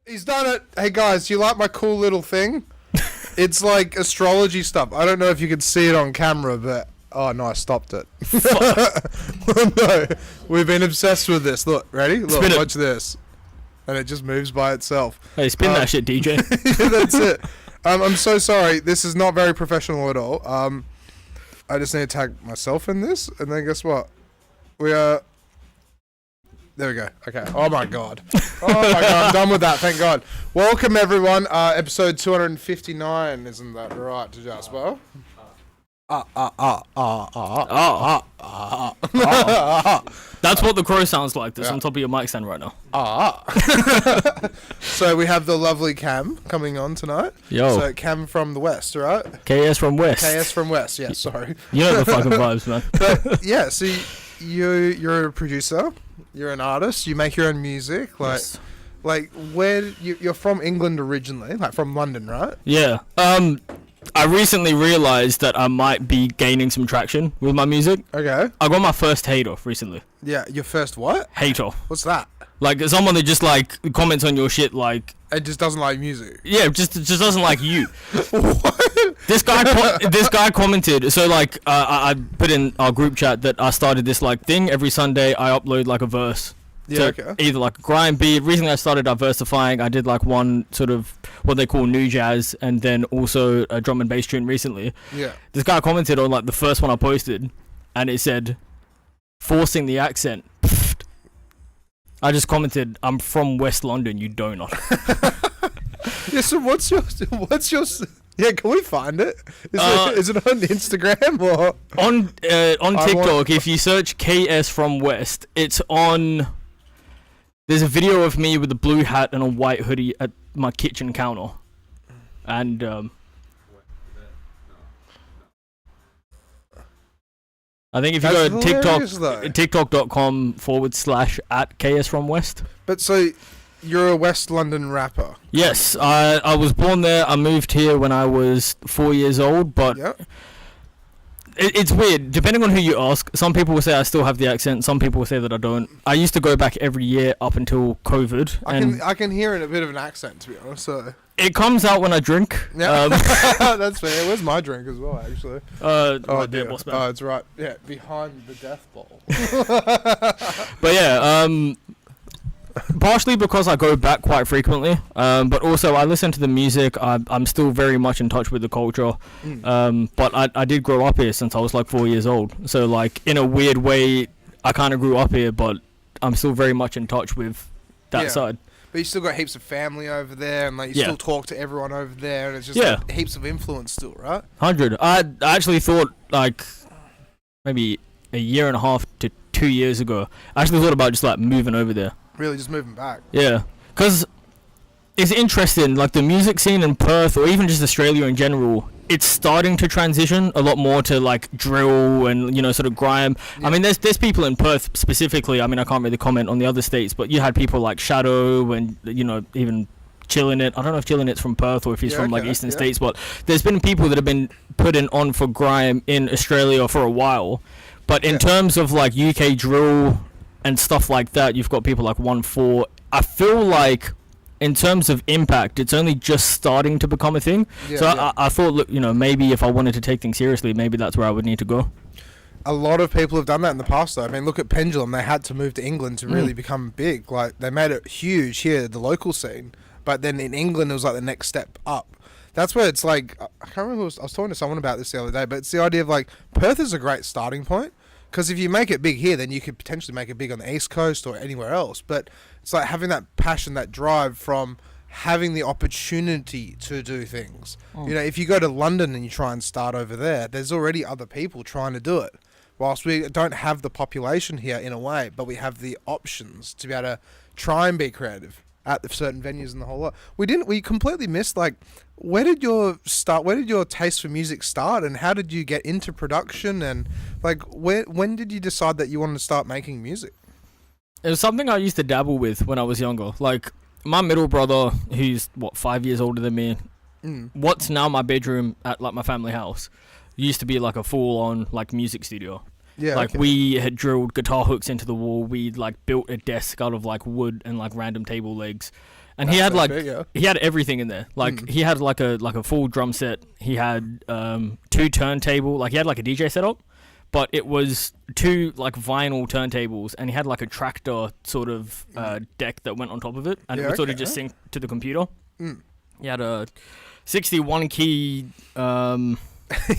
He's done it. Hey guys, you like my cool little thing? It's like astrology stuff. I don't know if you can see it on camera, but oh no, I stopped it. No, we've been obsessed with this. Look, ready? Look, watch this, and it just moves by itself. Hey, spin that shit, DJ. Yeah, that's it. I'm so sorry. This is not very professional at all. I just need to tag myself in this, and then guess what? We are. There we go. Okay. Oh my god. Oh my god. I'm done with that. Thank God. Welcome everyone. Episode 259. Isn't that right, Jasper? That's what the crow sounds like. That's on top of your mic stand right now. So we have the lovely Cam coming on tonight. Yo. So Cam from the West, right? KS from West. KS from West. Yeah. Sorry. You know the fucking vibes, man. But yeah. So you're a producer. You're an artist. You make your own music. Like, yes. Like where you're from England originally, like from London, right? Yeah. I recently realized that I might be gaining some traction with my music. Okay. I got my first hate off recently. Yeah, your first what? Hate off. What's that? Like someone that just like comments on your shit like. It just doesn't like music. Yeah, just doesn't like you. What? This guy commented. So like I put in our group chat that I started this like thing every Sunday. I upload like a verse. Yeah, to okay. Either like a grime beat. Recently I started diversifying. I did like one sort of what they call new jazz, and then also a drum and bass tune recently. Yeah. This guy commented on like the first one I posted, and it said, "Forcing the accent." I just commented, "I'm from West London, you donut." Yeah. So what's your? Yeah, can we find it? Is it on Instagram or on TikTok? If you search KS from West, it's on. There's a video of me with a blue hat and a white hoodie at my kitchen counter, and I think if you go to tiktok.com/@ksfromwest. But so, you're a West London rapper. Yes, I was born there. I moved here when I was 4 years old, but Yep. it's weird. Depending on who you ask, some people will say I still have the accent. Some people will say that I don't. I used to go back every year up until COVID. I can hear a bit of an accent, to be honest. So. It comes out when I drink. Yeah, that's fair. Where's my drink as well, actually? Right there, boss man. Oh, it's right. Yeah, behind the death bowl. But yeah, partially because I go back quite frequently, but also I listen to the music. I'm still very much in touch with the culture, but I did grow up here since I was like 4 years old. So like in a weird way, I kind of grew up here, but I'm still very much in touch with that side. But you still got heaps of family over there, and like you still talk to everyone over there, and it's just like, heaps of influence still, right? 100. I actually thought like maybe a year and a half to 2 years ago. I actually thought about just like moving over there. Really, just moving back. Yeah, because it's interesting. Like the music scene in Perth, or even just Australia in general, it's starting to transition a lot more to like drill and sort of grime. Yeah. I mean, there's people in Perth specifically. I mean, I can't really comment on the other states, but you had people like Shadow and even Chillin' It. I don't know if Chillin' It's from Perth or if he's from like Eastern States, but there's been people that have been putting on for grime in Australia for a while. But in terms of like UK drill and stuff like that, you've got people like 1-4. I feel like in terms of impact, it's only just starting to become a thing. I thought, look, maybe if I wanted to take things seriously, maybe that's where I would need to go. A lot of people have done that in the past, though. I mean, look at Pendulum. They had to move to England to really become big. Like, they made it huge here, the local scene. But then in England, it was like the next step up. That's where it's like, I can't remember, I was talking to someone about this the other day, but it's the idea of like, Perth is a great starting point. Because if you make it big here, then you could potentially make it big on the East Coast or anywhere else. But it's like having that passion, that drive from having the opportunity to do things. If you go to London and you try and start over there, there's already other people trying to do it. Whilst we don't have the population here in a way, but we have the options to be able to try and be creative at the certain venues and the whole lot. We completely missed, like, where did your taste for music start, and how did you get into production, and like when did you decide that you wanted to start making music? It was something I used to dabble with when I was younger. Like my middle brother, who's 5 years older than me, what's now my bedroom at like my family house used to be like a full-on like music studio. Yeah, like we had drilled guitar hooks into the wall. We like built a desk out of like wood and like random table legs, and he had he had everything in there. Like he had like a full drum set. He had 2 turntable. Like he had like a DJ setup, but it was 2 like vinyl turntables, and he had like a tractor sort of deck that went on top of it, and it would sort of just sync to the computer. He had a 61 key. You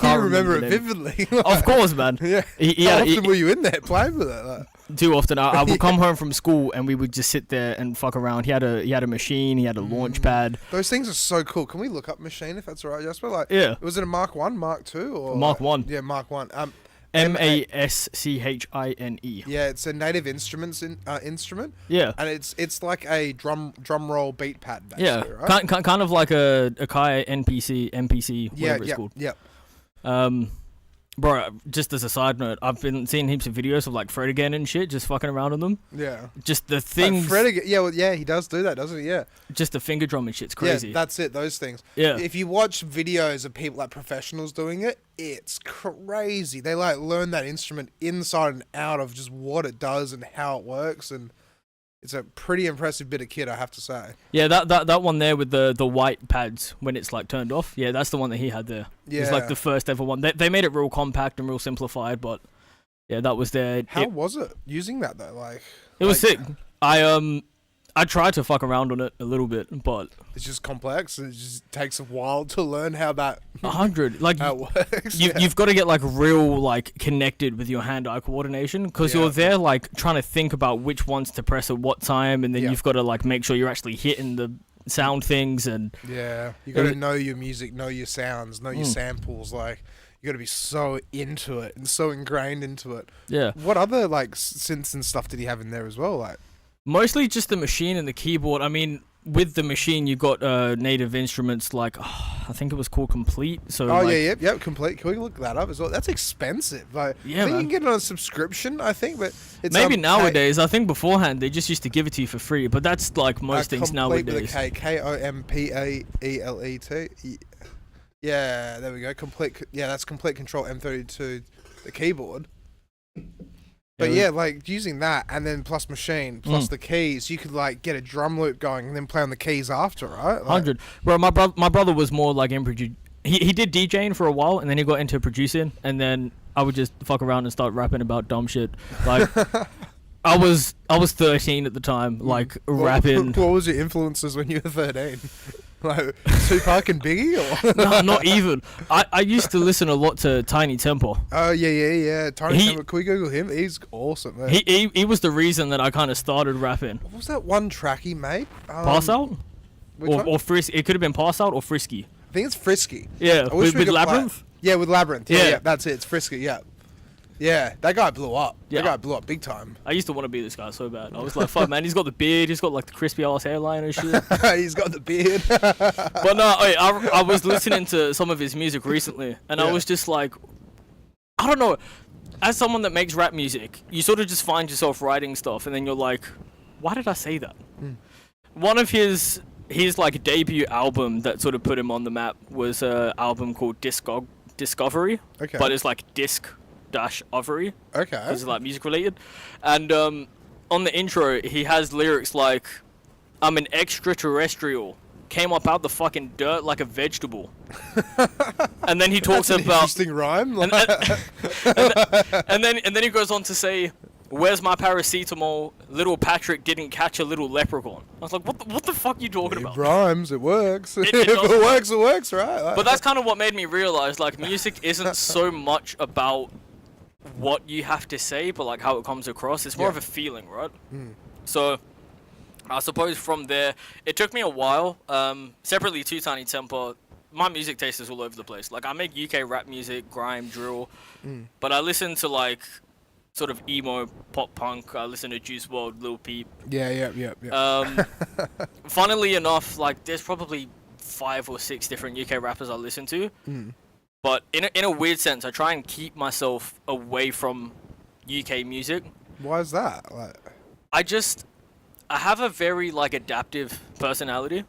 remember it vividly. Of course, man. Yeah. How often were you in there playing with it? Like? Too often. I would come home from school and we would just sit there and fuck around. He had a machine. He had a launch pad. Those things are so cool. Can we look up machine if that's all right, Jasper? Like, was it a Mark 1, Mark 2, or Mark 1? Yeah, Mark 1. MASCHINE. Yeah, it's a native instrument. Yeah, and it's like a drum roll beat pad. Basically, right? Kind of like a Kai MPC, whatever it's called. Yeah. Bro, just as a side note, I've been seeing heaps of videos of like Fred again and shit, just fucking around on them. Yeah. Just the things. Fred again, he does do that, doesn't he? Yeah. Just the finger drum and shit's crazy. Yeah, that's it. Those things. Yeah. If you watch videos of people like professionals doing it, it's crazy. They like learn that instrument inside and out of just what it does and how it works, and it's a pretty impressive bit of kit, I have to say. Yeah, that one there with the white pads when it's like turned off. Yeah, that's the one that he had there. Yeah. It's like the first ever one. They made it real compact and real simplified, but yeah, that was there. How was it using that though? Like it was sick. I tried to fuck around on it a little bit, but it's just complex. It just takes a while to learn how that 100 like how it works. You've got to get like real like connected with your hand-eye coordination, because you're there like trying to think about which ones to press at what time, and then you've got to like make sure you're actually hitting the sound things, and you got to know your music, know your sounds, know your samples. Like you got to be so into it and so ingrained into it. Yeah. What other like synths and stuff did he have in there as well? Like. Mostly just the machine and the keyboard. I mean, with the machine, you got native instruments like I think it was called Complete. So yeah, Complete. Can we look that up as well? That's expensive. Like, Yeah, I think man. you can get it on a subscription. I think, but it's maybe nowadays. I think beforehand they just used to give it to you for free. But that's like most things Complete nowadays. with a K, Kompaelet. Yeah, there we go. Complete. Yeah, that's Complete Control M32, the keyboard. But yeah, like using that and then plus machine plus the keys, you could like get a drum loop going and then play on the keys after, right? Like, 100. Bro, my brother was more like he did DJing for a while and then he got into producing and then I would just fuck around and start rapping about dumb shit. Like I was 13 at the time, like rapping. What was your influences when you were 13? Like Tupac and Biggie? Or? No, not even. I used to listen a lot to Tiny Temper. Oh yeah. Tiny Temper. Can we Google him? He's awesome. Man. He was the reason that I kind of started rapping. What was that one track he made? Pass Out? Or Frisky. It could have been Pass Out or Frisky. I think it's Frisky. Yeah, with Labyrinth? Yeah, with Labyrinth. Yeah, that's it. It's Frisky, yeah. Yeah, that guy blew up. Yeah. That guy blew up big time. I used to want to be this guy so bad. I was like, fuck, man, he's got the beard. He's got, like, the crispy ass hairline and shit. He's got the beard. But no, I was listening to some of his music recently, and I was just like, I don't know. As someone that makes rap music, you sort of just find yourself writing stuff, and then you're like, why did I say that? One of his like debut album that sort of put him on the map was an album called Discovery. Okay. But it's like disc-overy. Okay. Because it's like music related. And on the intro, he has lyrics like, I'm an extraterrestrial. Came up out the fucking dirt like a vegetable. And then he talks That's an about interesting rhyme. and then he goes on to say, where's my paracetamol? Little Patrick didn't catch a little leprechaun. I was like, what the fuck are you talking about? It rhymes, it works. It if does it works, it works, right? Like, But that's kind of what made me realize, like, music isn't so much about what you have to say, but like how it comes across. It's more of a feeling, right? So I suppose from there, it took me a while. Separately to Tiny Temper, my music taste is all over the place. Like, I make UK rap music, grime, drill, but I listen to like sort of emo, pop punk. I listen to Juice WRLD, Lil Peep. Yeah. Funnily enough, like, there's probably 5 or 6 different UK rappers I listen to. But in a weird sense, I try and keep myself away from UK music. Why is that? Like, I have a very like adaptive personality.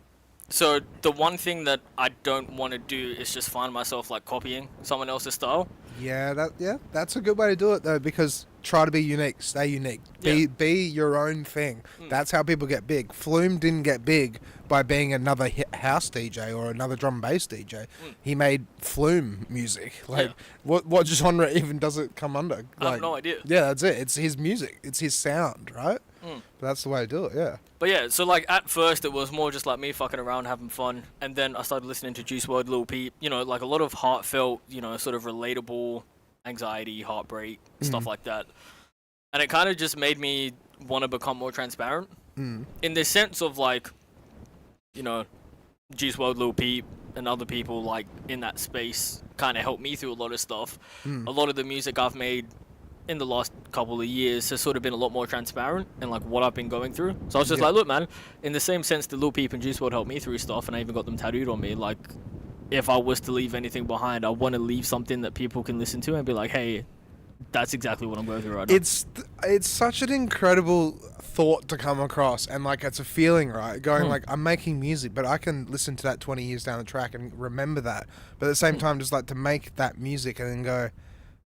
So the one thing that I don't want to do is just find myself like copying someone else's style. That's a good way to do it though, because try to be unique, stay unique, be your own thing. That's how people get big. Flume didn't get big by being another house DJ or another drum and bass DJ. He made Flume music. Like, what genre even does it come under? Like, I have no idea. Yeah, that's it. It's his music. It's his sound, right? But that's the way to do it. Yeah. But yeah, so like at first it was more just like me fucking around, having fun, and then I started listening to Juice WRLD, Lil Peep, you know, like a lot of heartfelt, you know, sort of relatable anxiety, heartbreak, stuff like that. And it kind of just made me want to become more transparent in the sense of like, you know, Juice WRLD, Lil Peep, and other people like in that space kind of helped me through a lot of stuff. A lot of the music I've made in the last couple of years has sort of been a lot more transparent in like what I've been going through. So I was just like, look, man, in the same sense that Lil Peep and Juice WRLD helped me through stuff, and I even got them tattooed on me. Like, if I was to leave anything behind, I want to leave something that people can listen to and be like, hey, that's exactly what I'm going through right now. It's such an incredible thought to come across, and like it's a feeling, right? Going like, I'm making music, but I can listen to that 20 years down the track and remember that. But at the same time, just like to make that music and then go,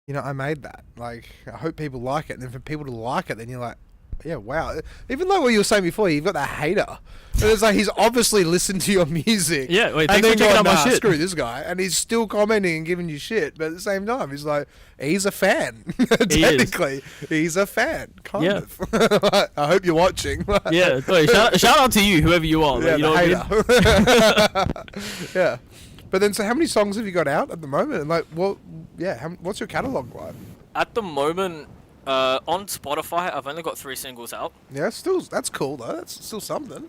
you know, I made that. Like, I hope people like it. And then for people to like it, then you're like, yeah, wow. Even like what you were saying before, you've got that hater. And it's like, he's obviously listened to your music. Yeah, wait, and thanks for checking out my shit. Screw this guy. And he's still commenting and giving you shit. But at the same time, he's like, he's a fan. Technically, he's a fan. Kind of. I hope you're watching. Yeah, wait, shout out to you, whoever you are. Yeah, like, you know what I mean? Yeah. But then, so how many songs have you got out at the moment? And like, what's your catalog like? At the moment, on Spotify, I've only got 3 singles out. Yeah, that's cool though. That's still something.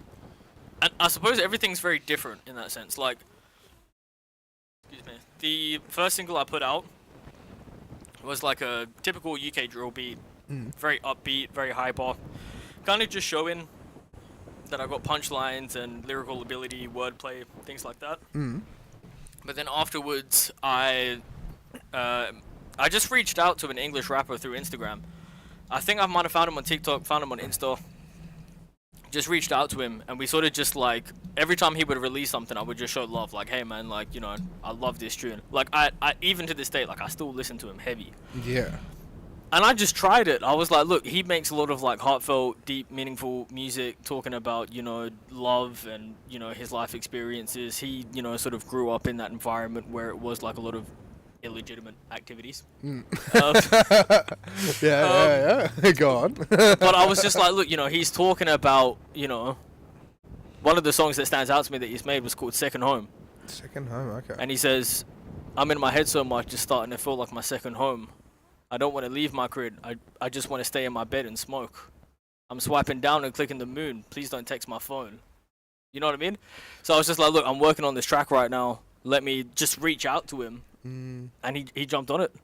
And I suppose everything's very different in that sense. Like, excuse me, the first single I put out was like a typical UK drill beat, very upbeat, very hyper, kind of just showing that I got punchlines and lyrical ability, wordplay, things like that. But then afterwards, I just reached out to an English rapper through Instagram. I think I might have found him on TikTok, found him on Insta. Just reached out to him, and we sort of just like, every time he would release something, I would just show love, like, hey man, like, you know, I love this tune. Like, I even to this day, like, I still listen to him heavy. Yeah. And I just tried it. I was like, look, he makes a lot of like heartfelt, deep, meaningful music talking about, you know, love and, you know, his life experiences. He, you know, sort of grew up in that environment where it was like a lot of illegitimate activities. Yeah. Go on. But I was just like, look, you know, he's talking about, you know, one of the songs that stands out to me that he's made was called Second Home. Second Home, okay. And he says, I'm in my head so much, just starting to feel like my second home. I don't want to leave my crib. I just want to stay in my bed and smoke. I'm swiping down and clicking the moon. Please don't text my phone. You know what I mean? So I was just like, look, I'm working on this track right now. Let me just reach out to him. And he jumped on it.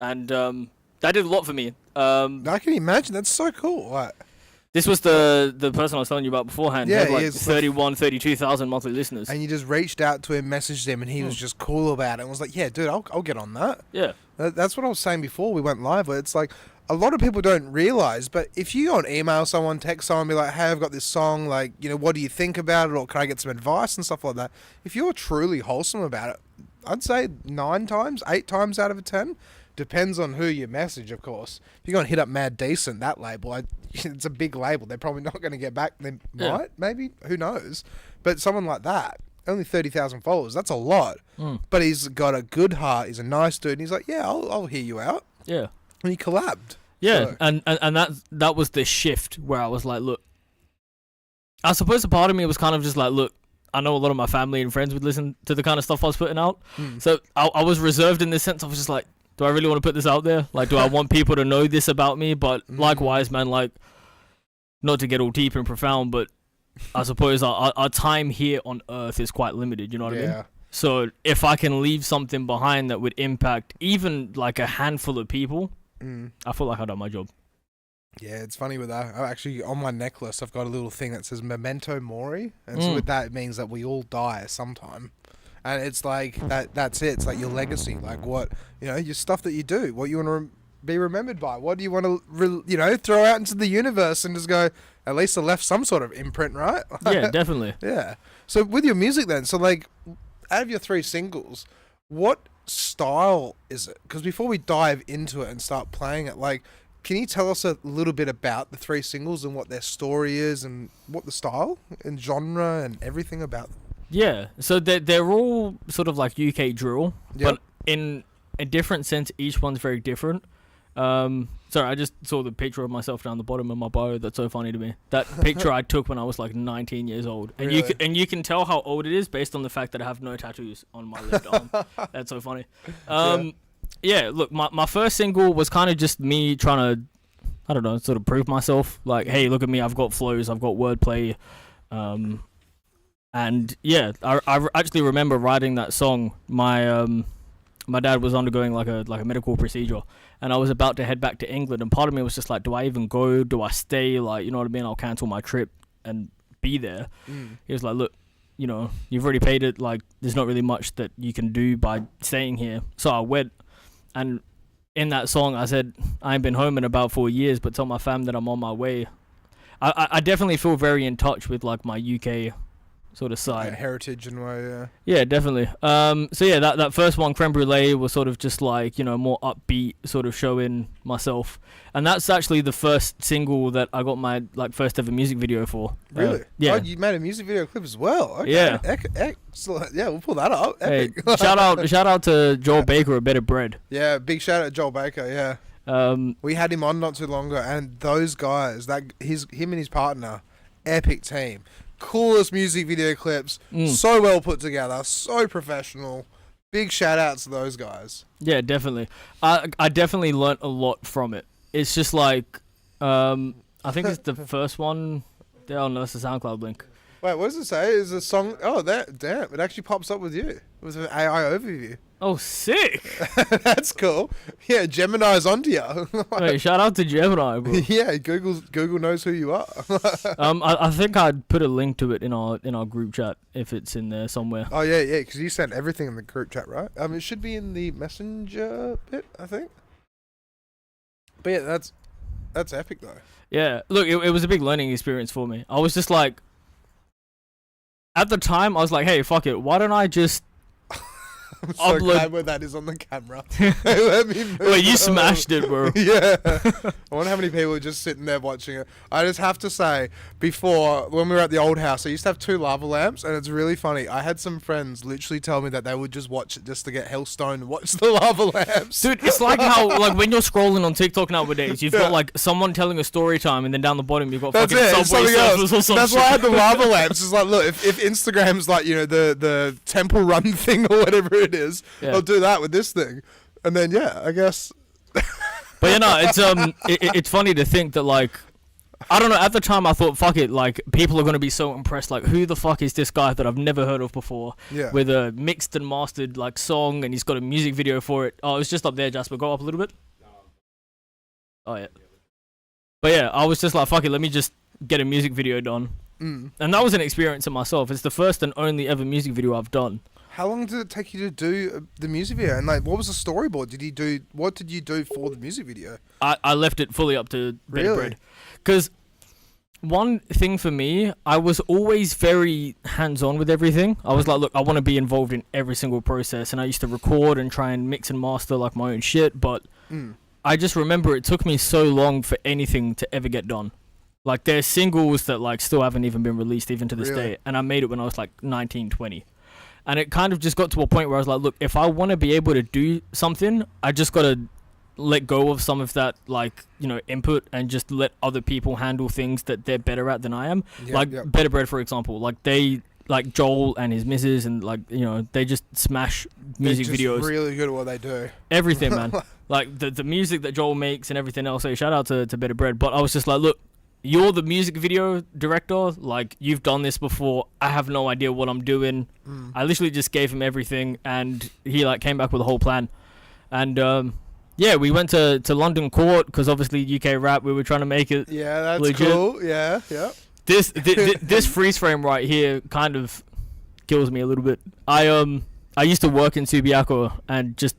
And that did a lot for me. I can imagine. That's so cool. Like, this was the person I was telling you about beforehand. Yeah, he had like 32,000 monthly listeners. And you just reached out to him, messaged him, and he was just cool about it and was like, yeah, dude, I'll get on that. Yeah. That's what I was saying before we went live. Where it's like, a lot of people don't realize, but if you go and email someone, text someone, be like, hey, I've got this song, like, you know, what do you think about it? Or can I get some advice and stuff like that? If you're truly wholesome about it, I'd say 8 times out of 10, depends on who you message, of course. If you're going to hit up Mad Decent, that label, it's a big label. They're probably not going to get back. They might, maybe, who knows? But someone like that, only 30,000 followers, that's a lot. But he's got a good heart. He's a nice dude. And he's like, yeah, I'll hear you out. Yeah. And he collabed. Yeah, So. and that was the shift where I was like, look, I suppose a part of me was kind of just like, look, I know a lot of my family and friends would listen to the kind of stuff I was putting out. So I was reserved in this sense. I was just like, do I really want to put this out there? Like, do I want people to know this about me? But likewise, man, like, not to get all deep and profound, but I suppose our time here on Earth is quite limited, you know what I mean? So if I can leave something behind that would impact even like a handful of people, I feel like I've done my job. Yeah, it's funny with that. I actually, on my necklace, I've got a little thing that says Memento Mori. And so with that, it means that we all die sometime. And it's like, that's it. It's like your legacy. Like what, you know, your stuff that you do, what you want to be remembered by. What do you want to, you know, throw out into the universe and just go, at least I left some sort of imprint, right? Yeah, definitely. Yeah. So with your music then, so like, out of your 3 singles, what style is it? Because before we dive into it and start playing it, like, can you tell us a little bit about the 3 singles and what their story is and what the style and genre and everything about them? Yeah. So they're all sort of like UK drill, but in a different sense, each one's very different. Sorry, I just saw the picture of myself down the bottom of my bio. That's so funny to me. That picture I took when I was like 19 years old, and Really? you can tell how old it is based on the fact that I have no tattoos on my left arm. That's so funny. Yeah, look, my first single was kind of just me trying to, I don't know, sort of prove myself. Like, hey, look at me, I've got flows, I've got wordplay. And yeah, I actually remember writing that song. My dad was undergoing like a medical procedure, and I was about to head back to England, and part of me was just like, do I even go? Do I stay? Like, you know what I mean? I'll cancel my trip and be there. He was like, look, you know, you've already paid it. Like, there's not really much that you can do by staying here. So I went. And in that song, I said, I ain't been home in about 4 years, but tell my fam that I'm on my way. I definitely feel very in touch with, like, my UK sort of side. Heritage and way, yeah. Yeah, definitely. So, yeah, that first one, Creme Brulee, was sort of just, like, you know, more upbeat, sort of showing myself. And that's actually the first single that I got my, like, first ever music video for. Really? Yeah. Oh, you made a music video clip as well? Okay. Yeah. Excellent. Yeah, we'll pull that up. Hey, Epic. shout out to Joel Baker of Better Bread. Yeah, big shout out to Joel Baker, yeah. We had him on not too long ago, and those guys, him and his partner, epic team. Coolest music video clips, so well put together, so professional. Big shout outs to those guys. Yeah, definitely. I definitely learnt a lot from it. It's just like, I think it's the first one. Oh no, that's the SoundCloud link. Wait, what does it say? Is a song? Oh, damn! It actually pops up with you. It was an AI overview. Oh, sick. That's cool. Yeah, Gemini's onto you. Wait, shout out to Gemini, bro. Yeah, Google knows who you are. I think I'd put a link to it in our group chat if it's in there somewhere. Oh yeah, because you sent everything in the group chat, right? It should be in the messenger bit, I think. But yeah, that's epic though. Yeah, look, it was a big learning experience for me. I was just like, at the time, I was like, hey, fuck it, why don't I just I'm so glad where that is on the camera. Let me move Wait, you smashed it, bro. Yeah. I wonder how many people are just sitting there watching it. I just have to say, before, when we were at the old house, I used to have 2 lava lamps, and it's really funny. I had some friends literally tell me that they would just watch it just to get hellstoned and watch the lava lamps. Dude, it's like how, like, when you're scrolling on TikTok nowadays, you've got, like, someone telling a story time, and then down the bottom, you've got That's fucking it, Subway Surfers or something. That's why I had the lava lamps. It's like, look, if Instagram's like, you know, the temple run thing or whatever it is, I'll do that with this thing. And then, yeah, I guess. But, you know, it's funny to think that, like, I don't know, at the time I thought, fuck it, like, people are going to be so impressed, like, who the fuck is this guy that I've never heard of before? Yeah. With a mixed and mastered, like, song, and he's got a music video for it. Oh, it's just up there, Jasper, go up a little bit. Oh, yeah. But, yeah, I was just like, fuck it, let me just get a music video done. And that was an experience in myself. It's the first and only ever music video I've done. How long did it take you to do the music video? And like, what was the storyboard? What did you do for the music video? I left it fully up to Really? Bread. Because one thing for me, I was always very hands-on with everything. I was like, look, I want to be involved in every single process. And I used to record and try and mix and master like my own shit. But I just remember it took me so long for anything to ever get done. Like, there's singles that like still haven't even been released even to this day. And I made it when I was like 19, 20. And it kind of just got to a point where I was like, look, if I want to be able to do something, I just got to let go of some of that, like, you know, input and just let other people handle things that they're better at than I am. Better Bread, for example. Like, like Joel and his missus and, like, you know, they just smash music videos. They're really good at what they do. Everything, man. Like, the music that Joel makes and everything else. So shout out to Better Bread. But I was just like, look, you're the music video director, like, you've done this before, I have no idea what I'm doing. I literally just gave him everything, and he, like, came back with a whole plan. And, yeah, we went to London Court, because obviously UK rap, we were trying to make it that's legit. cool, yeah. This freeze frame right here kind of kills me a little bit. I used to work in Subiaco, and just,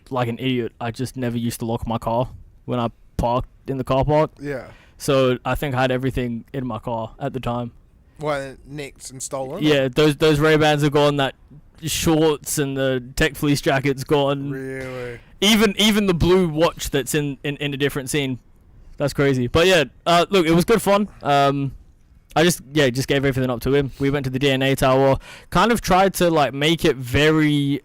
like an idiot, I just never used to lock my car when I parked in the car park. Yeah. So I think I had everything in my car at the time. What, nicked and stolen? Yeah, those Ray-Bans are gone. That shorts and the tech fleece jacket's gone. Really? Even the blue watch that's in a different scene. That's crazy. But yeah, look, it was good fun. I just gave everything up to him. We went to the DNA Tower. Kind of tried to like make it very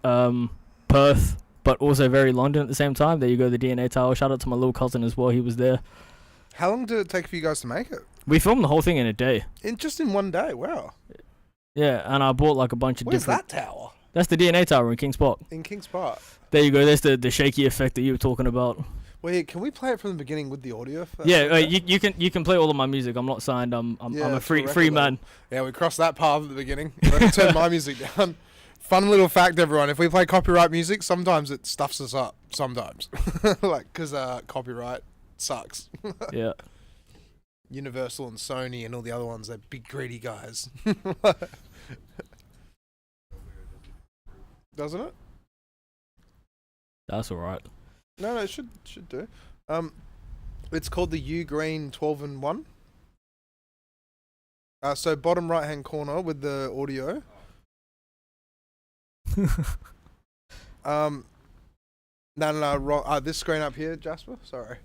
Perth, but also very London at the same time. There you go, the DNA Tower. Shout out to my little cousin as well. He was there. How long did it take for you guys to make it? We filmed the whole thing in a day. Just in one day, wow. Yeah, and I bought like a bunch of different... Where's that tower? That's the DNA Tower in Kings Park. In Kings Park. There you go, there's the shaky effect that you were talking about. Wait, can we play it from the beginning with the audio? Yeah, you can play all of my music. I'm not signed. I'm a free man. Yeah, we crossed that path at the beginning. Let me turn my music down. Fun little fact, everyone. If we play copyright music, sometimes it stuffs us up. Sometimes. Like, because copyright sucks. Yeah. Universal and Sony and all the other ones, they're big greedy guys. Doesn't it? That's alright. No, it should do. It's called the U Green 12-in-1. So bottom right hand corner with the audio. No, wrong. This screen up here, Jasper. Sorry.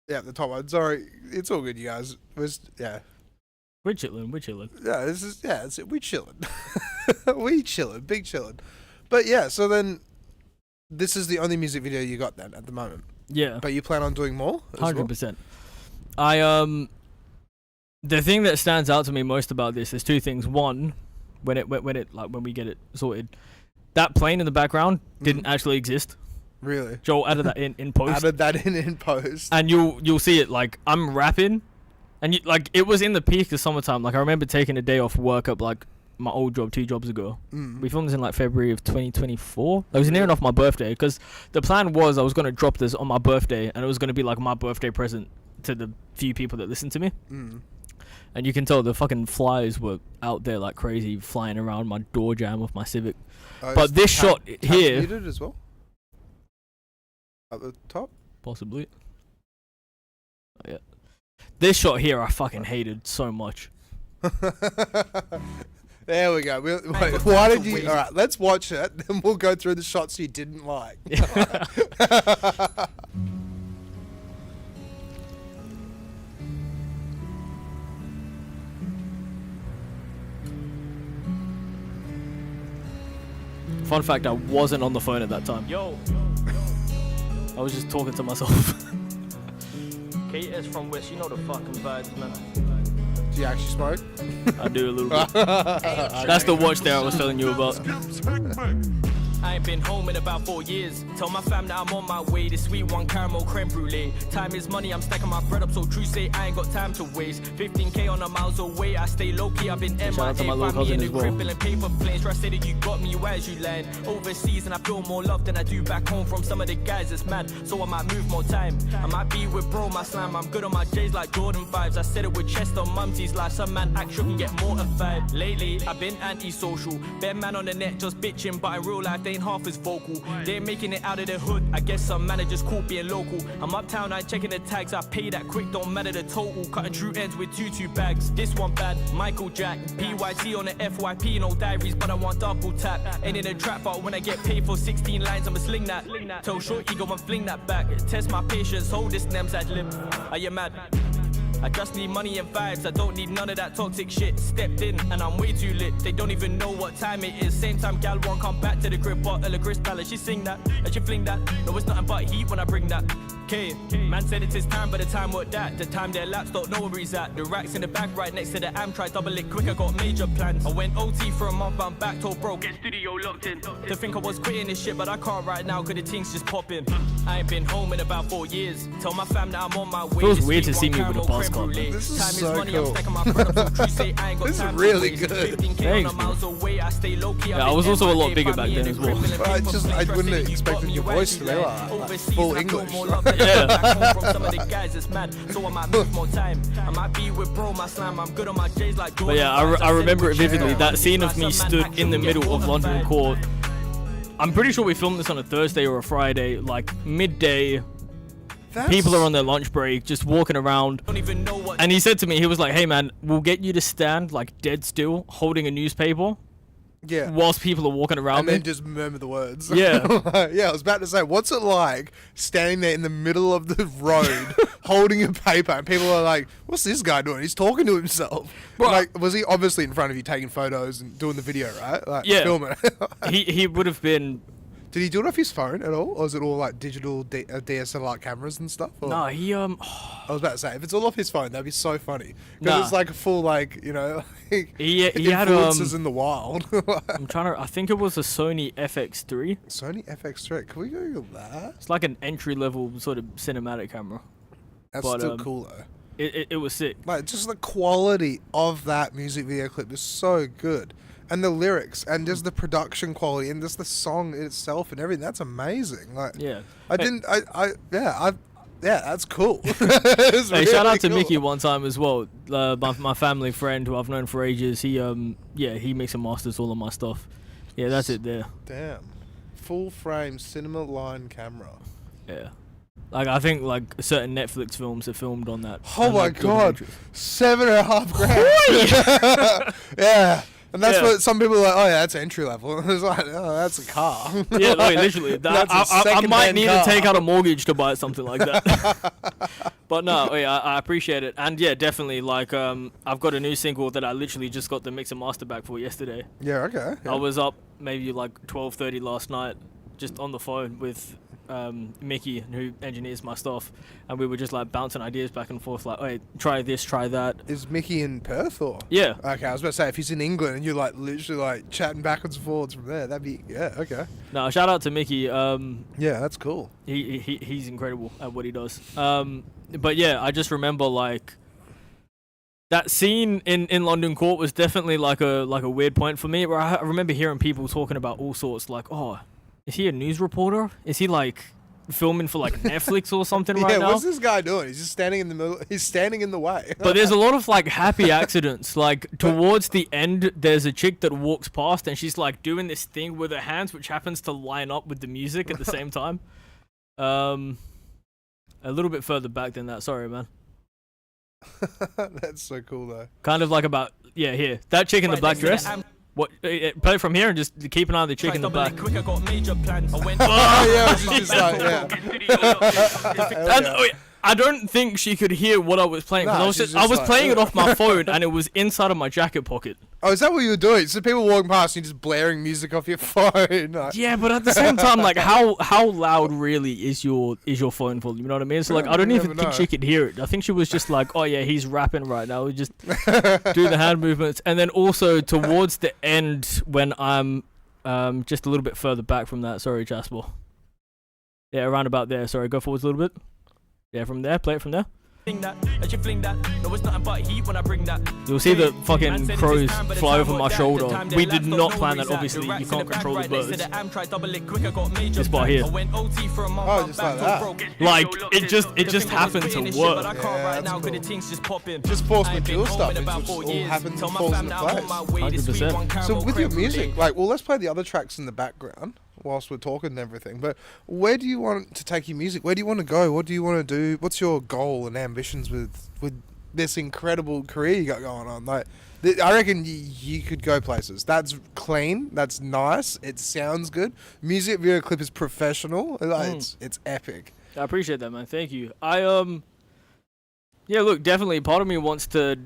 Yeah, the top one. Sorry, it's all good, you guys. We're chilling. Yeah, we chilling. We chilling, big chilling. But yeah, so then this is the only music video you got then at the moment. Yeah. But you plan on doing more? 100%. I the thing that stands out to me most about this is two things. One, when we get it sorted, that plane in the background didn't actually exist. Really? Joel added that in post. Added that in post. And you'll see it, like, I'm rapping, And it was in the peak of summertime. Like I remember taking a day off work at like my old job 2 jobs ago. We filmed this in like February of 2024. I was near enough my birthday because the plan was I was going to drop this on my birthday and it was going to be like my birthday present to the few people that listen to me. And you can tell the fucking flies were out there like crazy, flying around my door jamb of my Civic. But this shot here, muted as well at the top, possibly. Oh, yeah, this shot here I fucking hated so much. There we go. Wait, why did you? All right, let's watch it, then we'll go through the shots you didn't like. Fun fact, I wasn't on the phone at that time. Yo. I was just talking to myself. KS from West, you know the fucking vibes, man. Do you actually smoke? I do a little bit. That's the watch there I was telling you about. I ain't been home in about 4 years. Tell my fam that I'm on my way. The sweet one caramel creme brulee. Time is money, I'm stacking my bread up so true say I ain't got time to waste. 15k on a miles away, I stay low key. I've been MIA. Shout out to my little cousin as well. Filling paper planes. Try to say that you got me as you land overseas, and I feel more love than I do back home from some of the guys. It's mad, so I might move more time. I might be with bro, my slam. I'm good on my J's like Jordan vibes. I said it with chest on mumsy's life. Some man act shook and get mortified. Lately, I've been antisocial. Bear man on the net just bitching, but in real life they ain't half as vocal. They ain't making it out of the hood. I guess some managers cool being local. I'm uptown, I ain't checking the tags. I pay that quick, don't matter the total. Cutting true ends with 2 bags. This one bad, Michael Jack. PYT on the FYP, no diaries, but I want double tap. Ain't in a trap, but when I get paid for 16 lines, I'ma sling that. Tell shorty go and fling that back. Test my patience, hold this Nems ad lib. Are you mad? I just need money and vibes, I don't need none of that toxic shit. Stepped in and I'm way too lit. They don't even know what time it is. Same time gal won't come back to the crib. Bottle of Chris Palace, she sing that and she fling that. No, it's nothing but heat when I bring that. Okay, man said it's his time, but the time worked that. The time their laps don't know where he's at. The racks in the back right next to the am. Try double it quick, I got major plans. I went OT for a month, I'm back, told bro, get studio locked in. To think I was quitting this shit, but I can't right now, cause the things just popping. I ain't been home in about 4 years. Tell my fam that I'm on my way. Feels weird to see me with a buzz cut. This is so cool. This is really good. Thanks, yeah, I was also a lot bigger back then as well. I wouldn't have expected your voice to be like full English. Yeah. But yeah, I remember it vividly. That scene of me stood in the middle of London Court. I'm pretty sure we filmed this on a Thursday or a Friday, like midday. People are on their lunch break, just walking around. And he said to me, he was like, hey man, we'll get you to stand like dead still, holding a newspaper. Yeah. Whilst people are walking around and me. then just murmur the words. Yeah. Yeah, I was about to say, what's it like standing there in the middle of the road holding a paper and people are like, what's this guy doing? He's talking to himself. Well, like, was he obviously in front of you taking photos and doing the video, right? Like, yeah. filming. he would have been. Did he do it off his phone at all? Or is it all like digital DSLR cameras and stuff? Or? No, he I was about to say, if it's all off his phone, that'd be so funny. Because Nah. it's like a full, like, you know, like he had influences in the wild. I'm trying to. I think it was a Sony FX3. Sony FX3. Can we Google that? It's like an entry level sort of cinematic camera. That's still cool though. It was sick. Like, just the quality of that music video clip is so good. And the lyrics, and just the production quality, and just the song itself, and everything. That's amazing. Like, Yeah. yeah, that's cool. Hey, shout out to Mickey one time as well. My family friend who I've known for ages. He makes and masters all of my stuff. Yeah, that's it there. Damn. Full frame cinema line camera. Yeah. Like, I think like certain Netflix films are filmed on that. Oh my god. $7.5 grand. Yeah. And that's what some people are like, oh yeah, that's entry level. It's like, oh, that's a car. Yeah, like, literally. I might need to take out a mortgage to buy something like that. But no, yeah, I appreciate it. And yeah, definitely, like, I've got a new single that I literally just got the mix and master back for yesterday. Yeah, okay. Yeah. I was up maybe like 12:30 last night, just on the phone with Mickey, who engineers my stuff, and we were just like bouncing ideas back and forth, like, hey, try this, try that. Is Mickey in Perth or? Yeah. Okay, I was about to say, if he's in England and you're like literally like chatting backwards and forwards from there, that'd be, yeah, okay. No, shout out to Mickey. Yeah, that's cool. He's incredible at what he does. But yeah, I just remember like that scene in London Court was definitely like a weird point for me, where I remember hearing people talking about all sorts, like, oh, is he a news reporter? Is he like filming for like Netflix or something right now? Yeah, what's this guy doing? He's just standing in the middle. He's standing in the way. But there's a lot of like happy accidents. Like towards the end, there's a chick that walks past and she's like doing this thing with her hands, which happens to line up with the music at the same time. A little bit further back than that. Sorry, man. That's so cool though. Kind of like about here. That chick in the black dress. What? Play it from here and just keep an eye on the chick in the back. Oh yeah, she's just like And, I don't think she could hear what I was playing. Nah, I was playing it off my phone and it was inside of my jacket pocket. Oh, is that what you were doing? So people walking past and you're just blaring music off your phone. Like, Yeah, but at the same time, like how loud really is your phone volume? You know what I mean? So like I don't even think she could hear it. I think she was just like, oh yeah, he's rapping right now. We just do the hand movements, and then also towards the end when I'm just a little bit further back from that. Sorry, Jasper. Yeah, around about there. Sorry, go forwards a little bit. Yeah, from there. Play it from there. You'll see the fucking crows fly over my shoulder. We did not plan that, obviously. You can't control the birds. This part here. oh, just like that. Like, it just happened to work. Yeah, that's cool. Just force majeure stuff. It just all happens and falls into place. 100%. So with your music, like, well, let's play the other tracks in the background whilst we're talking and everything. But where do you want to take your music? Where do you want to go? What do you want to do? What's your goal and ambitions with this incredible career you got going on? Like, I reckon you could go places. That's clean. That's nice. It sounds good. Music video clip is professional. Like, it's epic. I appreciate that, man. Thank you. Yeah, look, definitely part of me wants to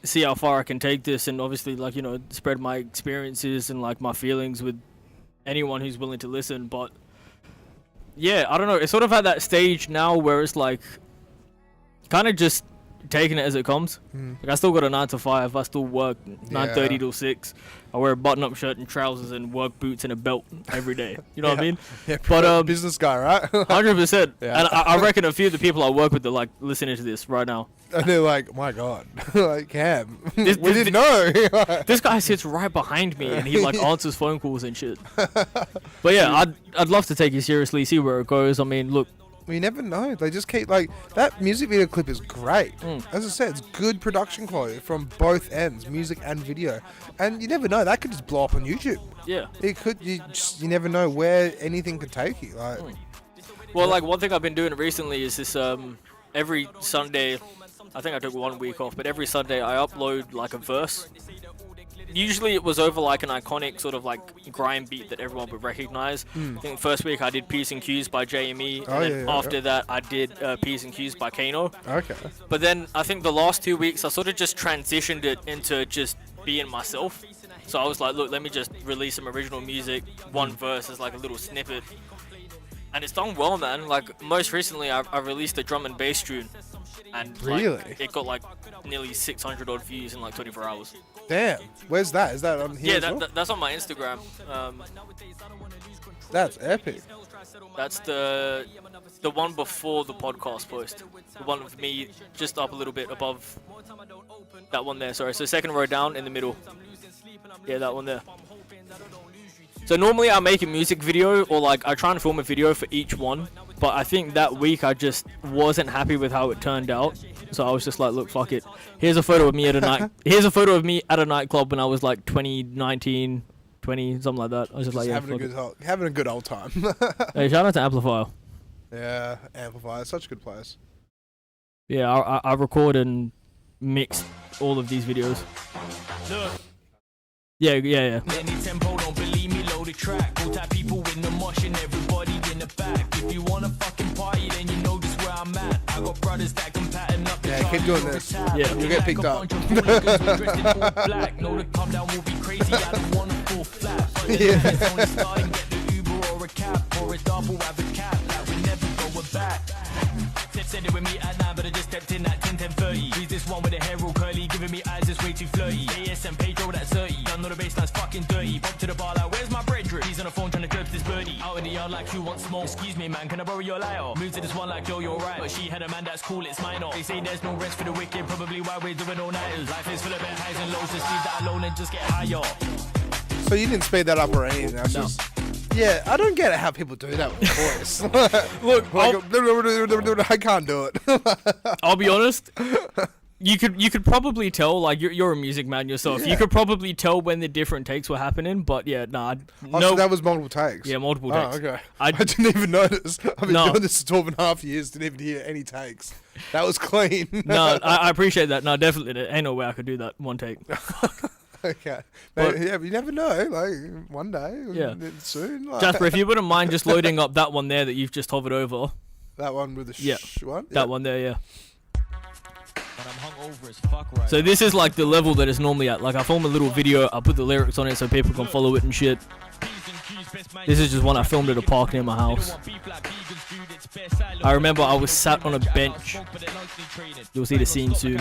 see how far I can take this and obviously, like, you know, spread my experiences and, like, my feelings with anyone who's willing to listen. But yeah, I don't know, it's sort of at that stage now where it's like kind of just taking it as it comes. Like, I still got a 9 to 5. I still work 9:30 till 6. I wear a button-up shirt and trousers and work boots and a belt every day. You know what I mean? Yeah, but business guy, right? 100%. Yeah. And I reckon a few of the people I work with are like listening to this right now. And they're like, my God, like, Cam, we didn't know. This guy sits right behind me and he like answers phone calls and shit. But yeah, I'd love to take it seriously, see where it goes. I mean, look, You never know. They just keep, like, that music video clip is great. As I said, it's good production quality from both ends, music and video. And you never know, that could just blow up on YouTube. Yeah. It could, you never know where anything could take you. Like, Well, like, one thing I've been doing recently is this, every Sunday, I think I took 1 week off, but every Sunday I upload, like, a verse. Usually it was over, like, an iconic sort of, like, grime beat that everyone would recognize. I think first week I did P's and Q's by JME, and then after that I did P's and Q's by Kano. okay. But then I think the last 2 weeks I sort of just transitioned it into just being myself. So I was like, look, let me just release some original music, one verse as like a little snippet. And it's done well, man. Like, most recently I released a drum and bass tune. And like, it got like nearly 600 odd views in like 24 hours. Damn. Where's that? Is that on here? Yeah, that's on my Instagram. That's epic. That's the one before the podcast post. The one of me just up a little bit above that one there. Sorry, so second row down in the middle. Yeah, that one there. So normally I make a music video, or like I try and film a video for each one, but I think that week I just wasn't happy with how it turned out. So I was just like, look, fuck it. Here's a photo of me at a night. Here's a photo of me at a nightclub when I was like 2019, 20, something like that. I was just like, yeah, having a good old time. Hey, shout out to Amplifier. Yeah, Amplifier. It's such a good place. Yeah, I record and mix all of these videos. Yeah. Track, all type people in the mosh and everybody in the back. If you wanna fucking party, then you know just where I'm at. I got brothers that can pattern up. Yeah, keep doing this. Yeah, you'll get picked up. Black. Know the calm down will be crazy. I don't wanna fall flat. It's only starting, get the Uber or a cab or a double have a cap. Like we never go back. Said it with me at 9, but I just stepped in at 10:30. Who's this one with the hair all curly, giving me eyes that's way too flirty? AS and Pedro, that's 30. I know the bassline's fucking dirty. Bump to the bar like, where's my bread? 100. He's on the phone trying to curb this birdie. Out in the yard like who wants smoke. Excuse me, man, can I borrow your lighter? Move to this one like, yo, you're right. But she had a man that's cool, it's minor. They say there's no rest for the wicked, probably why we're doing all-nighters. Life is full of highs and lows, just leave that alone and just get higher. So you didn't speed that up or anything. That's No. just. Yeah, I don't get how people do that with voice. Look, like, I can't do it. I'll be honest. You could probably tell, like, you're a music man yourself. Yeah. You could probably tell when the different takes were happening, but yeah, Oh, no. so that was multiple takes. Yeah, multiple Oh, takes. okay. I- I didn't even notice. I've been No. doing this for 12.5 years. Didn't even hear any takes. That was clean. No, I appreciate that. No, definitely, there ain't no way I could do that one take. Okay. But- Yeah, but you never know. Like one day. Yeah. Soon. Like, Jasper, if you wouldn't mind just loading up that one there that you've just hovered over, that one with the Yeah. one. that one there, yeah. But I'm hungover as fuck right So this is like the level that it's normally at. Like I film a little video, I put the lyrics on it so people can follow it and shit. This is just one I filmed at a park near my house. I remember I was sat on a bench. You'll see the scene soon.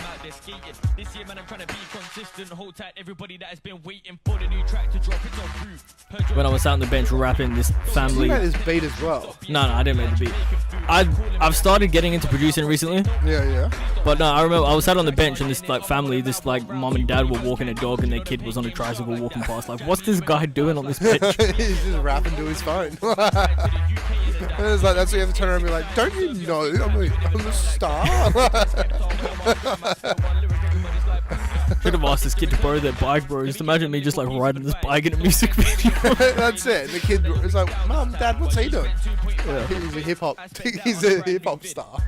When I was sat on the bench rapping this You family. made this beat as well. No, I didn't make the beat. I've started getting into producing recently, Yeah. but no, I remember I was sat on the bench and this like family, this like mom and dad were walking a dog and their kid was on a tricycle walking past. Like, what's this guy doing on this bench? He's just rapping to his phone. And it's like that's what you have to turn around and be like, don't you know I'm a star? Should have asked this kid to borrow their bike, bro. Just imagine me just like riding this bike in a music video. That's it. The kid is like, Mum, Dad, what's he doing? He's a hip hop. He's a hip hop star.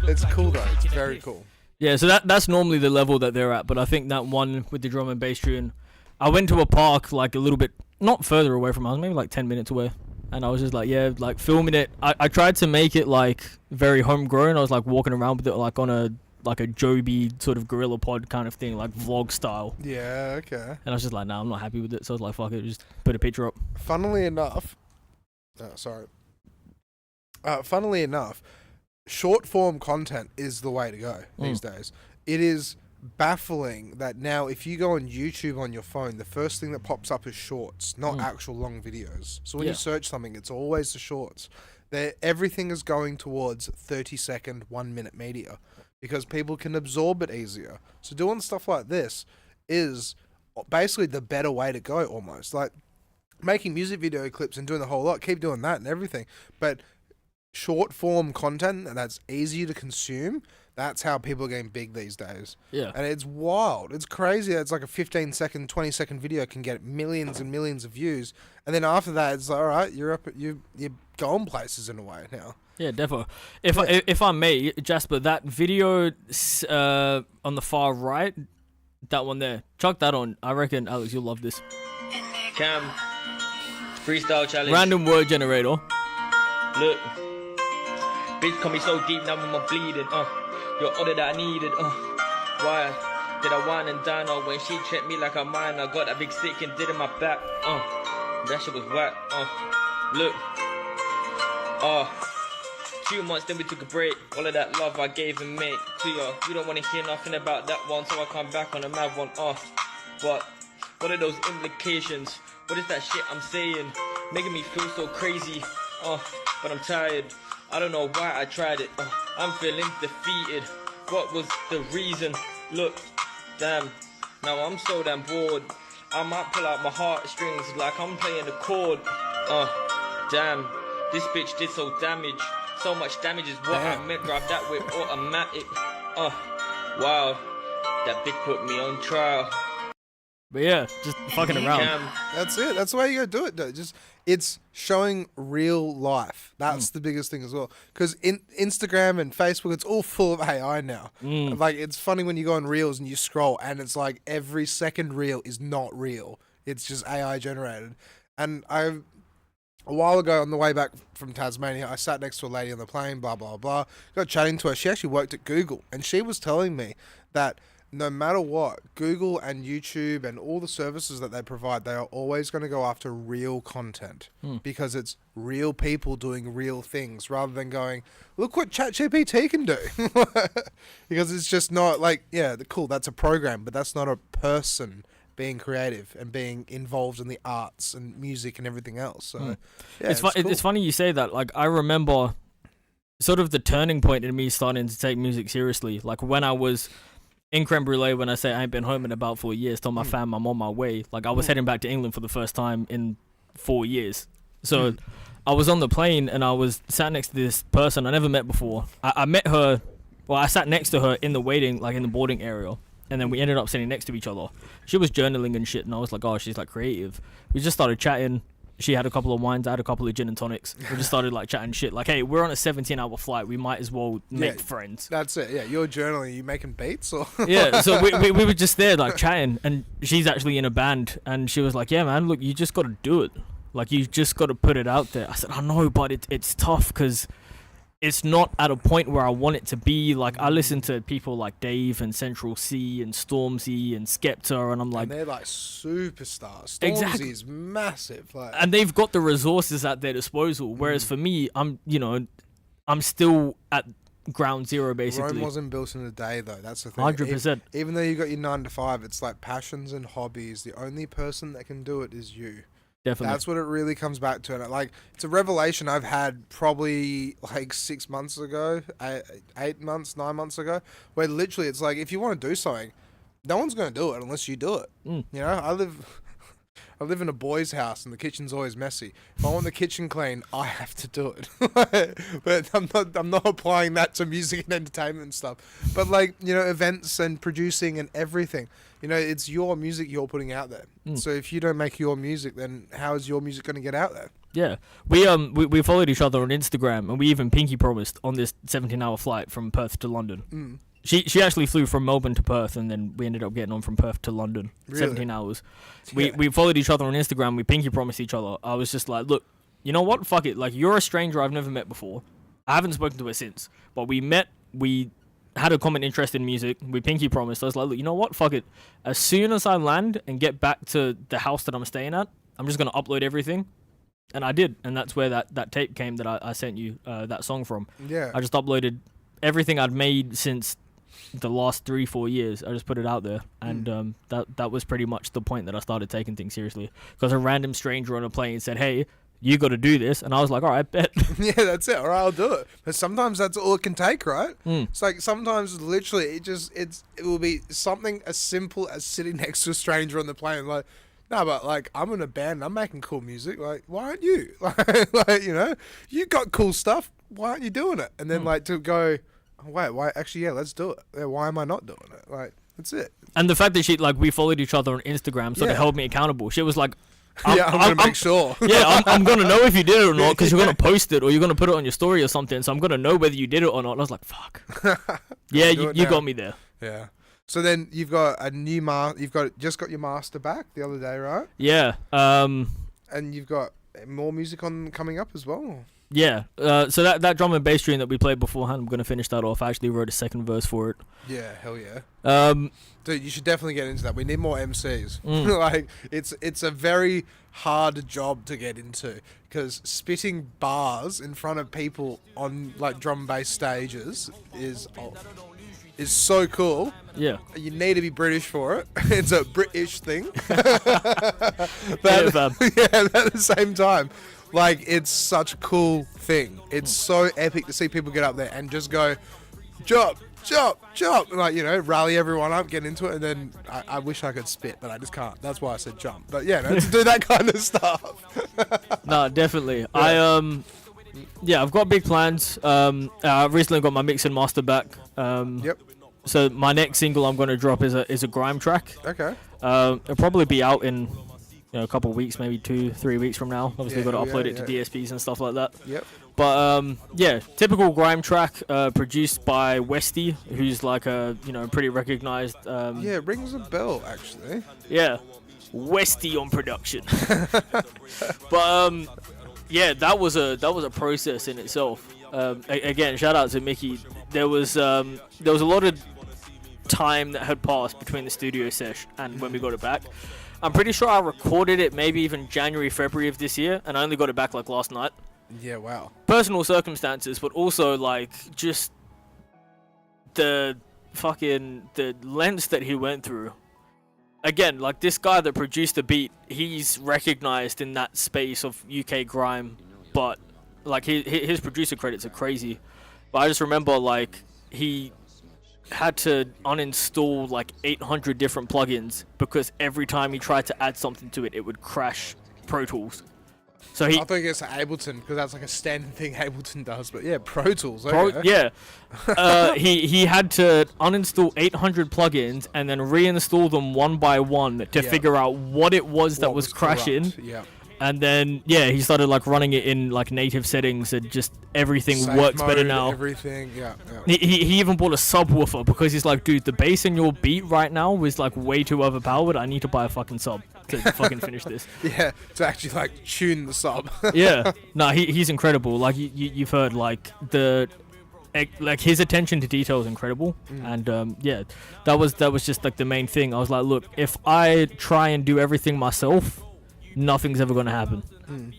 It's cool though. It's very cool. Yeah, so that's normally the level that they're at. But I think that one with the drum and bass tune, I went to a park like a little bit, not further away from us, maybe like 10 minutes away. And I was just like, yeah, like filming it. I tried to make it like very homegrown. I was like walking around with it like on a Joby sort of gorilla pod kind of thing, like vlog style. Yeah, okay. And I was just like, nah, I'm not happy with it. So I was like, fuck it, just put a picture up. Funnily enough, short form content is the way to go these days. It is baffling that now if you go on YouTube on your phone, the first thing that pops up is shorts, not actual long videos. So when you search something, it's always the shorts. Everything is going towards 30-second, 1 minute media because people can absorb it easier. So doing stuff like this is basically the better way to go almost. Like making music video clips and doing the whole lot, keep doing that and everything. But short form content that's easier to consume, that's how people are getting big these days. Yeah. And it's wild. It's crazy. It's like a 15-second, 20-second video can get millions and millions of views. And then after that, it's like, all right, you're going places in a way now. Yeah, defo. If I may, Jasper, that video on the far right, that one there, chuck that on. I reckon, Alex, you'll love this. Cam, freestyle challenge. Random word generator. Look, bitch, call me so deep now I'm bleeding. You're all that I needed. Why did I whine and dine her when she checked me like a minor? Got that big stick and did in my back. That shit was whack. Look, 2 months then we took a break. All of that love I gave and made to you. You don't wanna hear nothing about that one, so I come back on a mad one. But what are those implications? What is that shit I'm saying? Making me feel so crazy. But I'm tired. I don't know why I tried it. I'm feeling defeated. What was the reason? Look, damn. Now I'm so damn bored. I might pull out my heartstrings like I'm playing a chord. Damn. This bitch did so damage. So much damage is what I meant. Drive that whip automatic. Wow. That bitch put me on trial. But yeah, just fucking around. Cam. That's it. That's the way you gotta do it, though. It's showing real life. That's the biggest thing as well. Because in Instagram and Facebook, it's all full of AI now. Like, it's funny when you go on Reels and you scroll, and it's like every second reel is not real. It's just AI generated. And a while ago, on the way back from Tasmania, I sat next to a lady on the plane, blah, blah, blah. Got chatting to her. She actually worked at Google, and she was telling me that no matter what, Google and YouTube and all the services that they provide, they are always going to go after real content because it's real people doing real things rather than going, look what ChatGPT can do. Because it's just not like, yeah, cool, that's a program, but that's not a person being creative and being involved in the arts and music and everything else. So, yeah, it's cool. it's funny you say that. Like, I remember sort of the turning point in me starting to take music seriously. Like, when I was in creme brulee, when I say I ain't been home in about 4 years, told my fam I'm on my way. Like, I was heading back to England for the first time in 4 years. So I was on the plane and I was sat next to this person I never met before. I met her, well, I sat next to her in the waiting, like in the boarding area. And then we ended up sitting next to each other. She was journaling and shit, and I was like, oh, she's like creative. We just started chatting. She had a couple of wines, I had a couple of gin and tonics. We just started like chatting shit. Like, hey, we're on a 17-hour flight. We might as well make friends. That's it. Yeah, you're journaling. You making beats or? Yeah. So we were just there like chatting, and she's actually in a band, and she was like, yeah, man, look, you just got to do it. Like, you just got to put it out there. I said, I know, but it's tough because it's not at a point where I want it to be. Like, I listen to people like Dave and Central C and Stormzy and Skepta, and I'm like, and they're like superstars. Stormzy is massive, like, and they've got the resources at their disposal. Whereas for me, I'm still at ground zero basically. Rome wasn't built in a day, though. That's the thing. 100%. Even though you got your 9 to 5, it's like passions and hobbies. The only person that can do it is you. Definitely. That's what it really comes back to. And like, it's a revelation I've had probably like 6 months ago, 8 months, 9 months ago, where literally it's like, if you want to do something, no one's going to do it unless you do it. You know, I live in a boy's house and the kitchen's always messy. If I want the kitchen clean, I have to do it. But I'm not applying that to music and entertainment and stuff. But like, you know, events and producing and everything, you know, it's your music you're putting out there. So if you don't make your music, then how is your music going to get out there? Yeah. We followed each other on Instagram, and we even pinky promised on this 17-hour flight from Perth to London. She actually flew from Melbourne to Perth, and then we ended up getting on from Perth to London. Really? 17 hours. We followed each other on Instagram. We pinky promised each other. I was just like, look, you know what? Fuck it. Like, you're a stranger I've never met before. I haven't spoken to her since. But we met. We had a common interest in music. We pinky promised. I was like, look, you know what? Fuck it. As soon as I land and get back to the house that I'm staying at, I'm just going to upload everything. And I did. And that's where that tape came that I sent you that song from. Yeah. I just uploaded everything I'd made since the last 3-4 years. I just put it out there, and that was pretty much the point that I started taking things seriously, because a random stranger on a plane said, hey, you got to do this, and I was like, all right, bet. Yeah, that's it. All right, I'll do it. But sometimes that's all it can take, right? It's like sometimes literally it will be something as simple as sitting next to a stranger on the plane, like, no, but like, I'm in a band, I'm making cool music, like, why aren't you? Like, you know, you got cool stuff, why aren't you doing it? And then like to go, oh, wait, why? Actually, yeah, let's do it. Yeah, why am I not doing it? Like, that's it. And the fact that we followed each other on Instagram sort of held me accountable. She was like, I'm going to make sure. Yeah, I'm going to know if you did it or not, because you're going to post it or you're going to put it on your story or something. So I'm going to know whether you did it or not. And I was like, fuck. Yeah, you got me there. Yeah. So then you've got a new just got your master back the other day, right? Yeah. And you've got more music coming up as well. Yeah. So that drum and bass tune that we played beforehand, I'm going to finish that off. I actually wrote a second verse for it. Yeah, hell yeah. Dude, you should definitely get into that. We need more MCs. Like, it's a very hard job to get into, because spitting bars in front of people on like drum and bass stages is so cool. Yeah. You need to be British for it. It's a British thing. But at the same time, like, it's such a cool thing. It's so epic to see people get up there and just go, jump, jump, jump. And, like, you know, rally everyone up, get into it. And then I wish I could spit, but I just can't. That's why I said jump. But yeah, no, to do that kind of stuff. No, definitely. Yeah. I've got big plans. I've recently got my mix and master back. Yep. So my next single I'm going to drop is a grime track. Okay. It'll probably be out in a couple of weeks, maybe 2-3 weeks from now. Obviously, got to upload it to DSPs and stuff like that. Yep. But yeah, typical grime track, produced by Westy, who's like a pretty recognized. Yeah, it rings a bell actually. Yeah, Westy on production. But yeah, that was a process in itself. Again, shout out to Mickey. There was a lot of time that had passed between the studio sesh and when we got it back. I'm pretty sure I recorded it maybe even January, February of this year, and I only got it back like last night. Yeah, wow. Personal circumstances, but also like just the lengths that he went through. again, like this guy that produced the beat, he's recognized in that space of UK grime, but like his producer credits are crazy. But I just remember like he had to uninstall like 800 different plugins because every time he tried to add something to it, it would crash Pro Tools. So I think it's Ableton because that's like a standard thing Ableton does. But yeah, Pro Tools. Okay. He had to uninstall 800 plugins and then reinstall them one by one to figure out what it was that was crashing. Yeah. And then he started like running it in like native settings and just everything Safe works mode, better now. Everything, yeah. He even bought a subwoofer because he's like, dude, the bass in your beat right now is like way too overpowered. I need to buy a fucking sub to fucking finish this. Yeah, to actually like tune the sub. Yeah, no, he's incredible. Like you've heard like his attention to detail is incredible, and that was just like the main thing. I was like, look, if I try and do everything myself, nothing's ever going to happen.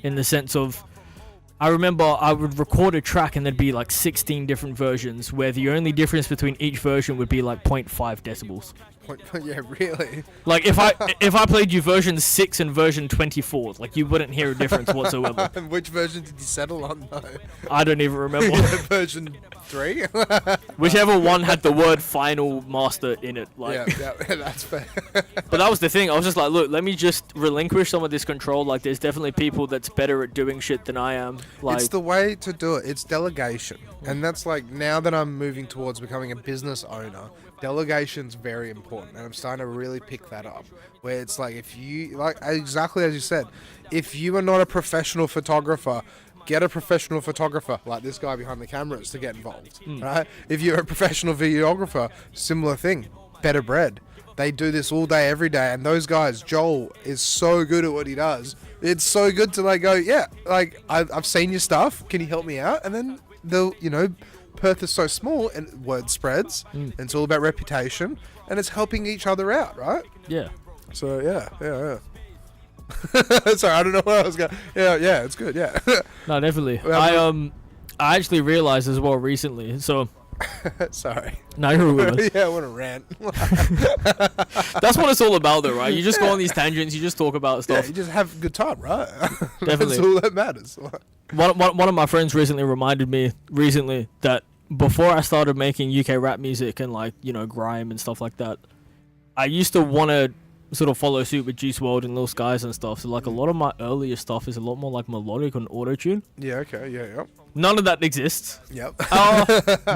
In the sense of, I remember I would record a track and there'd be like 16 different versions where the only difference between each version would be like 0.5 decibels. Yeah, really? Like if I played you version 6 and version 24, like you wouldn't hear a difference whatsoever. And which version did you settle on though? I don't even remember. Version 3? Whichever one had the word final master in it. Like. Yeah, that's fair. But that was the thing. I was just like, look, let me just relinquish some of this control. Like there's definitely people that's better at doing shit than I am. Like, it's the way to do it. It's delegation. And that's like, now that I'm moving towards becoming a business owner, delegation's very important, and I'm starting to really pick that up, where it's like, if you, like exactly as you said, if you are not a professional photographer, get a professional photographer like this guy behind the cameras to get involved, right? If you're a professional videographer, similar thing, better bread. They do this all day, every day, and those guys, Joel is so good at what he does. It's so good to like go, yeah, like I've seen your stuff, can you help me out? And then they'll, Perth is so small and word spreads, and it's all about reputation, and it's helping each other out, right? Yeah. So yeah. Sorry, I don't know where I was going. Yeah, it's good. Yeah. No, definitely. Well, I actually realized as well recently. So. Sorry. No, you're good. Yeah, I want to rant. That's what it's all about, though, right? You just go on these tangents. You just talk about stuff. Yeah, you just have a good time, right? Definitely. That's all that matters. One of my friends recently reminded me that before I started making UK rap music and like grime and stuff like that, I used to want to sort of follow suit with Juice WRLD and Lil Skies and stuff. So like a lot of my earlier stuff is a lot more like melodic and auto-tune. Yeah. Okay. Yeah. None of that exists. Yep.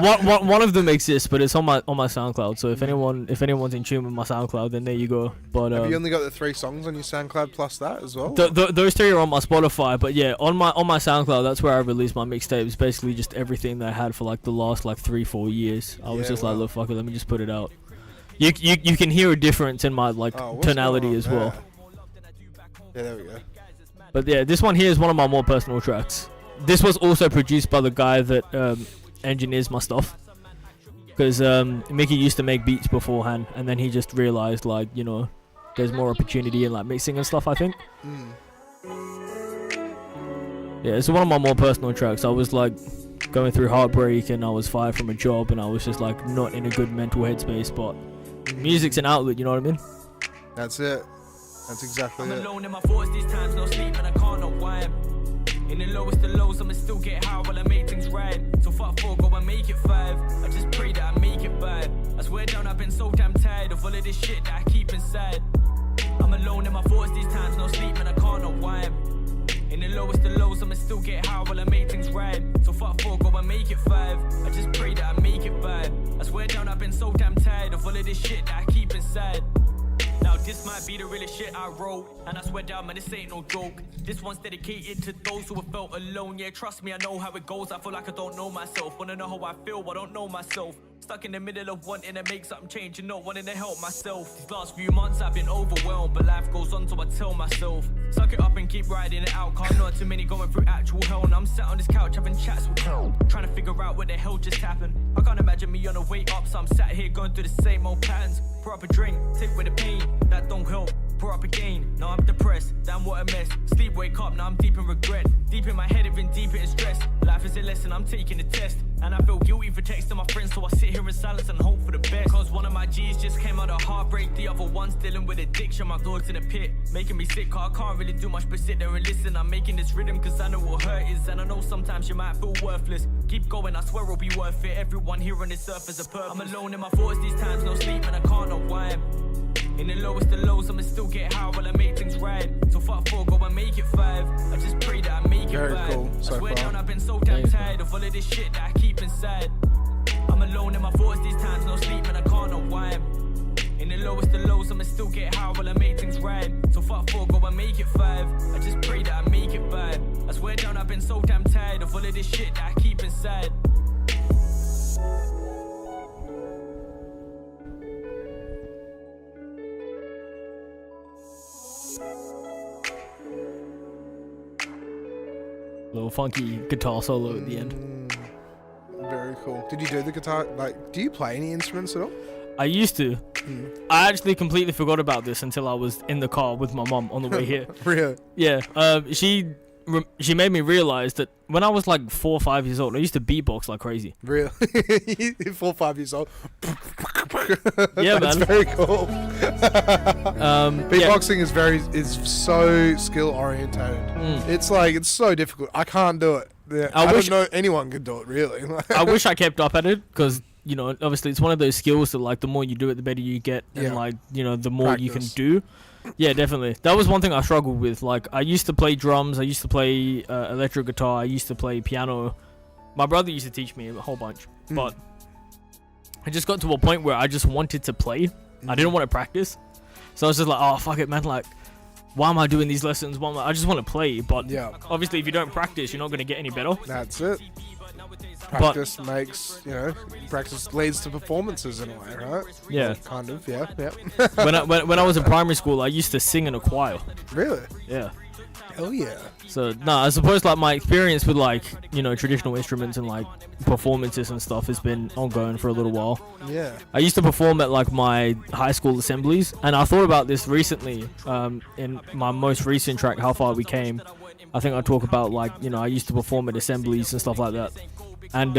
One of them exists, but it's on my SoundCloud. So if anyone's in tune with my SoundCloud, then there you go. But have you only got the 3 songs on your SoundCloud plus that as well? Those 3 are on my Spotify, but yeah, on my SoundCloud, that's where I released my mixtape. It's basically just everything that I had for like the last like 3-4 years. I was just like, look, fuck it, let me just put it out. You can hear a difference in my like tonality as well. Yeah, there we go. But yeah, this one here is one of my more personal tracks. This was also produced by the guy that engineers my stuff, because Mickey used to make beats beforehand, and then he just realized like there's more opportunity in like mixing and stuff, I think. Yeah, it's one of my more personal tracks. I was like going through heartbreak, and I was fired from a job, and I was just like not in a good mental headspace, but music's an outlet, you know what I mean? That's it. That's exactly it. I'm alone in my thoughts these times, no sleep and I can't know why. In the lowest of lows, I'ma still get high while I make things right. So fuck 4, go and make it 5. I just pray that I make it bad. I swear down, I've been so damn tired of all of this shit that I keep inside. I'm alone in my thoughts these times, no sleep and I can't know why. In the lowest of lows, I'ma still get high while I make things right. So fuck 4, go and make it 5. I just pray that I make it bad. I swear down, I've been so damn tired of all of this shit that I keep inside. Now this might be the realest shit I wrote, and I swear down, man, this ain't no joke. This one's dedicated to those who have felt alone. Yeah, trust me, I know how it goes. I feel like I don't know myself. Wanna know how I feel, I don't know myself. Stuck in the middle of wanting to make something change, wanting to help myself. These last few months I've been overwhelmed, but life goes on, so I tell myself, suck it up and keep riding it out. Can't not too many going through actual hell, and I'm sat on this couch having chats with hell, trying to figure out what the hell just happened. I can't imagine me on the way up, so I'm sat here going through the same old patterns. Pour up a drink, take away the pain, that don't help. Pour up again, now I'm depressed, damn what a mess. Sleep, wake up, now I'm deep in regret. Deep in my head, even deeper in stress. Life is a lesson, I'm taking a test. And I feel guilty for texting my friends, so I sit here in silence and hope for the best. Cause one of my G's just came out of heartbreak, the other one's dealing with addiction. My dog's in a pit, making me sick, cause I can't really do much but sit there and listen. I'm making this rhythm cause I know what hurt is, and I know sometimes you might feel worthless. Keep going, I swear it'll be worth it. Everyone here on this earth is a purpose. I'm alone in my thoughts these times, no sleep, and I can't know why I'm in the lowest of lows. I'ma still get high while I make things right. So fuck 4, go and make it 5. I just pray that I make it Very right. cool so I swear far. down, I've been so damn tired of all of this shit that I keep inside. I'm alone in my thoughts these times, no sleep, and I can't know why I'm in the lowest of lows. I'ma still get high while I make things right. So fuck 4, go and make it 5. I just pray that I make it by. I swear down, I've been so damn tired of all of this shit that I keep inside. Little funky guitar solo at the end. Very cool. Did you do the guitar? Like, do you play any instruments at all? I used to. I actually completely forgot about this until I was in the car with my mum on the way here. Really? Yeah. She made me realize that when I was like 4 or 5 years old, I used to beatbox like crazy. Really? 4 or 5 years old. Yeah, That's man. very cool. Yeah. Beatboxing is so skill orientated. It's like, it's so difficult. I can't do it. Yeah, I wish- don't know anyone could do it, really. I wish I kept up at it because, you know, obviously it's one of those skills that like the more you do it, the better you get, and Yeah. like, you know, the more you can Practice. do. Yeah, definitely. That was one thing I struggled with. Like, I used to play drums, I used to play electric guitar, I used to play piano. My brother used to teach me a whole bunch, but it just got to a point where I just wanted to play. I didn't want to practice, so I was just like, oh fuck it, man. Like, why am I doing these lessons? I just want to play, but Yeah. obviously if you don't practice, you're not going to get any better. That's it. Practice practice leads to performances in a way, right? Yeah. Kind of, yeah. when I was in primary school, I used to sing in a choir. Really? Yeah. Hell yeah. So no, I suppose like my experience with like, you know, traditional instruments and like performances and stuff has been ongoing for a little while. Yeah. I used to perform at like my high school assemblies, and I thought about this recently in my most recent track, How Far We Came. I think I talk about like, you know, I used to perform at assemblies and stuff like that. And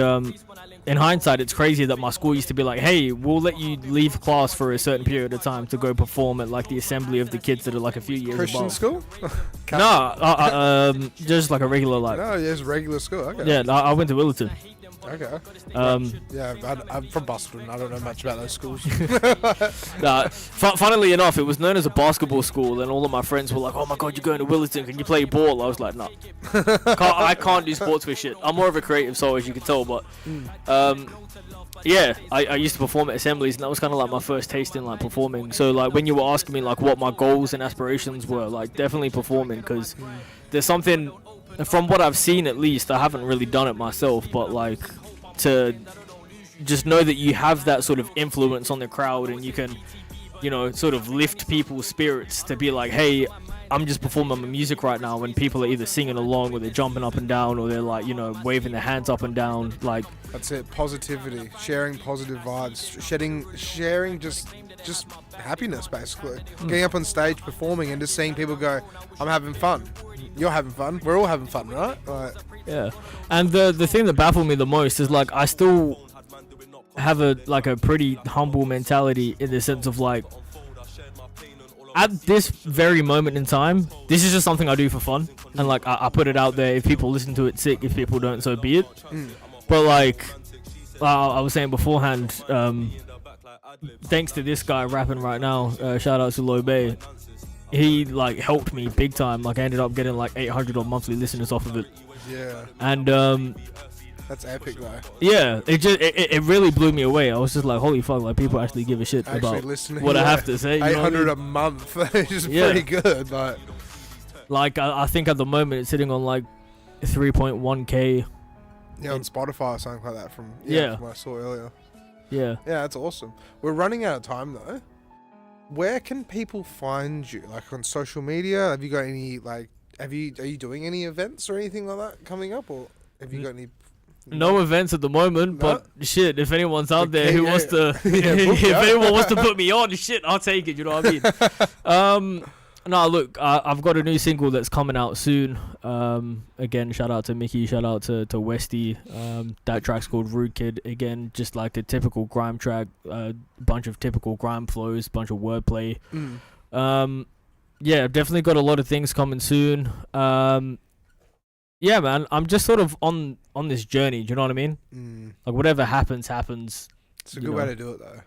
in hindsight, it's crazy that my school used to be like, hey, we'll let you leave class for a certain period of time to go perform at like the assembly of the kids that are like a few years Christian above. school? No, just like a regular like. No, yeah, it's regular school. Okay. Yeah, I went to Willerton. Okay. Um, Yeah, I'm from Boston. I don't know much about those schools. Funnily enough, it was known as a basketball school, and all of my friends were like, "Oh my god, you're going to Willerton? Can you play ball?" I was like, "No, I can't do sports for shit. I'm more of a creative soul, as you can tell." But yeah, I used to perform at assemblies, and that was kind of like my first taste in like performing. So like when you were asking me like what my goals and aspirations were, like definitely performing, because there's something, from what I've seen at least, I haven't really done it myself, but like to just know that you have that sort of influence on the crowd, and you can, you know, sort of lift people's spirits to be like, hey, I'm just performing my music right now, when people are either singing along or they're jumping up and down or they're like, you know, waving their hands up and down. Like, That's it. Positivity, sharing positive vibes, sharing just happiness, basically. Getting up on stage, performing, and just seeing people go, I'm having fun. You're having fun. We're all having fun, right? Like, yeah. And the thing that baffled me the most is like I still have a pretty humble mentality, in the sense of like, at this very moment in time, this is just something I do for fun, and like I put it out there. If people listen to it, sick. If people don't, so be it. But like I was saying beforehand, thanks to this guy rapping right now, shout out to Low Bay, he like helped me big time. Like I ended up getting like 800 odd monthly listeners off of it, yeah, and that's epic, though. yeah, it really blew me away. I was just like, holy fuck, like people actually give a shit Actually about listening, what I yeah. have to say. You know what I 800 mean? a month, which is Yeah. pretty good. Like I think at the moment it's sitting on like 3.1k. Yeah, on Spotify or something like that. From what I saw earlier. Yeah. Yeah, that's awesome. We're running out of time though. Where can people find you? Like on social media? Have you got any like? Are you doing any events or anything like that coming up, or have you got any? No events at the moment, but shit, if anyone's out there who wants to, Yeah, book if ya. anyone wants to put me on, shit, I'll take it. You know what I mean? No, look, I've got a new single that's coming out soon. Again, shout out to Mickey, shout out to Westy. That track's called Rude Kid. Again, just like a typical grime track, bunch of typical grime flows, bunch of wordplay. Yeah, definitely got a lot of things coming soon. Yeah, man, I'm just sort of on this journey. Do you know what I mean? Like whatever happens. It's a good way to do it, though.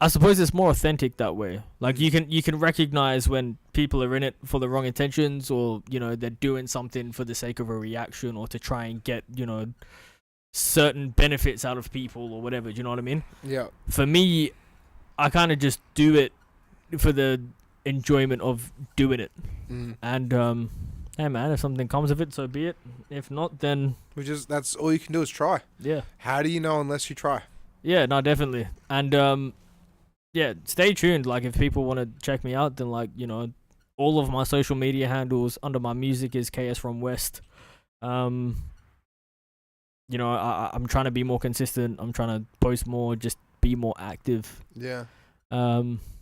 I suppose it's more authentic that way. Like you can recognize when people are in it for the wrong intentions, or they're doing something for the sake of a reaction, or to try and get certain benefits out of people or whatever. Do you know what I mean? Yeah. For me, I kind of just do it for the enjoyment of doing it. And hey man, if something comes of it, so be it. If not, then that's all you can do is try. Yeah. How do you know unless you try? Yeah, no, definitely. And yeah, stay tuned. Like, if people want to check me out, then all of my social media handles under my music is KS from West. I'm trying to be more consistent. I'm trying to post more, just be more active. Yeah.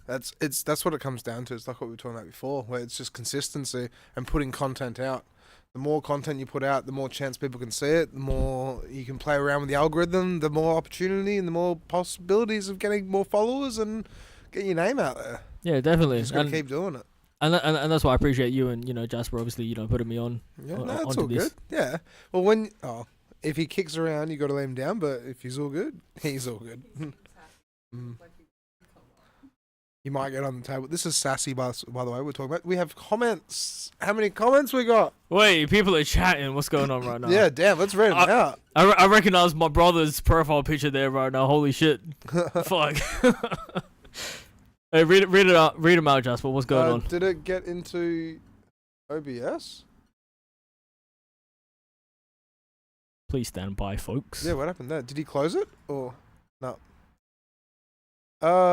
That's what it comes down to. It's like what we were talking about before, where it's just consistency and putting content out. The more content you put out, the more chance people can see it, the more you can play around with the algorithm, the more opportunity and the more possibilities of getting more followers and getting your name out there. Yeah, definitely. Just gotta keep doing it. And that's why I appreciate you and Jasper, obviously, putting me on. Yeah, no, that's all good. Yeah. Well, if he kicks around, you got to lay him down. But if he's all good, he's all good. You might get on the table. This is Sassy, by the way, we're talking about. We have comments. How many comments we got? Wait, people are chatting. What's going on right now? Yeah, damn, let's read them out. I recognize my brother's profile picture there right now. Holy shit. Fuck. Hey, read it out. Read them out, Jasper. What's going on? Did it get into OBS? Please stand by, folks. Yeah, what happened there? Did he close it? Or no?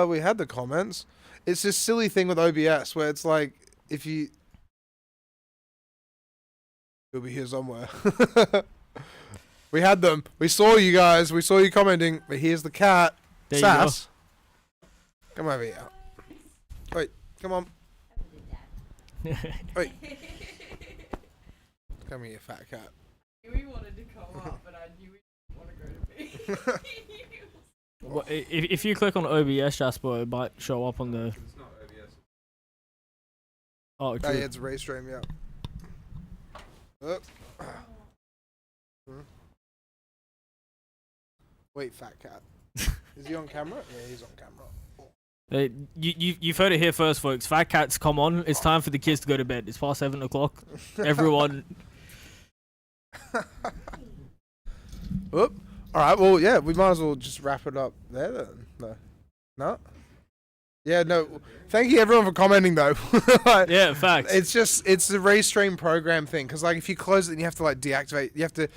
We had the comments. It's this silly thing with OBS where it's like, if you... It'll be here somewhere. We had them. We saw you guys. We saw you commenting. But here's the cat. There Sass. Come over here. Wait, come on. Wait. Come here, fat cat. We wanted to come up, but I knew we didn't want to go to bed. Well, if you click on OBS, Jasper, it might show up on the... It's not OBS. Oh, true. Yeah, it's Raystream, yeah. Wait, fat cat. Is he on camera? Yeah, he's on camera. You've heard it here first, folks. Fat cats, come on. It's time for the kids to go to bed. It's past 7 o'clock. Everyone... Whoop. Alright, well, yeah, we might as well just wrap it up there then. No? Yeah, no. Thank you everyone for commenting though. Yeah, facts. It's the Raystream program thing, because like if you close it, you have to like deactivate, you have to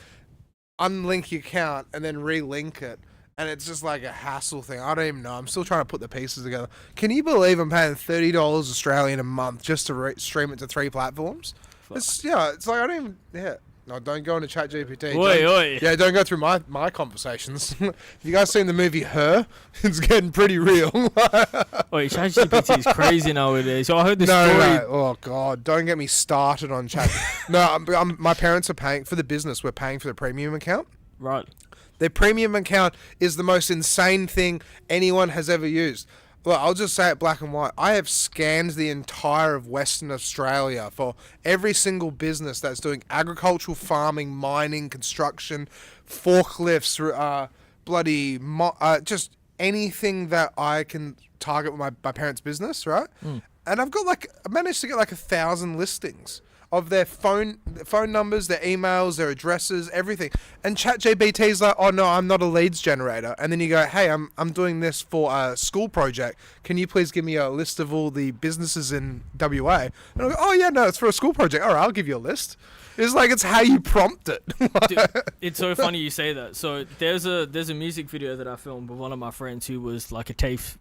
unlink your account and then relink it. And it's just like a hassle thing. I don't even know. I'm still trying to put the pieces together. Can you believe I'm paying $30 Australian a month just to stream it to 3 platforms? It's like I don't even... Yeah. No, don't go into ChatGPT. Oi. Yeah, don't go through my conversations. Have you guys seen the movie Her? It's getting pretty real. Wait, ChatGPT is crazy nowadays. So I heard this story. No. Oh, God. Don't get me started on Chat. No, my parents are paying for the business. We're paying for the premium account. Right. Their premium account is the most insane thing anyone has ever used. Look, I'll just say it black and white. I have scanned the entire of Western Australia for every single business that's doing agricultural, farming, mining, construction, forklifts, just anything that I can target with my parents' business, right? And I managed to get 1,000 listings of their phone numbers, their emails, their addresses, everything. And ChatGPT is like, oh no, I'm not a leads generator. And then you go, hey, I'm doing this for a school project. Can you please give me a list of all the businesses in WA? And I go, oh yeah, no, it's for a school project. All right, I'll give you a list. It's how you prompt it. Dude, it's so funny you say that. So there's a music video that I filmed with one of my friends who was like a TAFE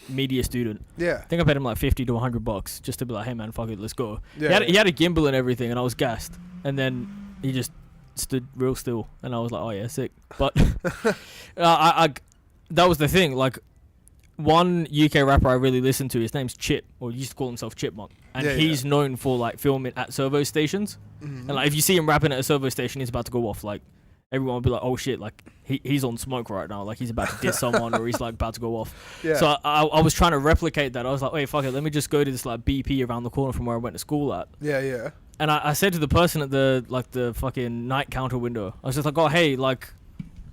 media student. Yeah. I think I paid him like $50 to $100 just to be like, hey man, fuck it, let's go. Yeah, he had a gimbal and everything, and I was gassed. And then he just stood real still, and I was like, oh yeah, sick. But I that was the thing. Like, one UK rapper I really listen to. His name's Chip, or he used to call himself Chipmunk, and Yeah, he's known for like filming at servo stations. Mhm. And like if you see him rapping at a servo station, he's about to go off. Like everyone will be like, "Oh shit!" Like he's on smoke right now. Like he's about to diss someone, or he's like about to go off. Yeah. So I was trying to replicate that. I was like, "Wait, fuck it. Let me just go to this like BP around the corner from where I went to school at." Yeah. And I said to the person at the fucking night counter window, I was just like, "Oh hey, like."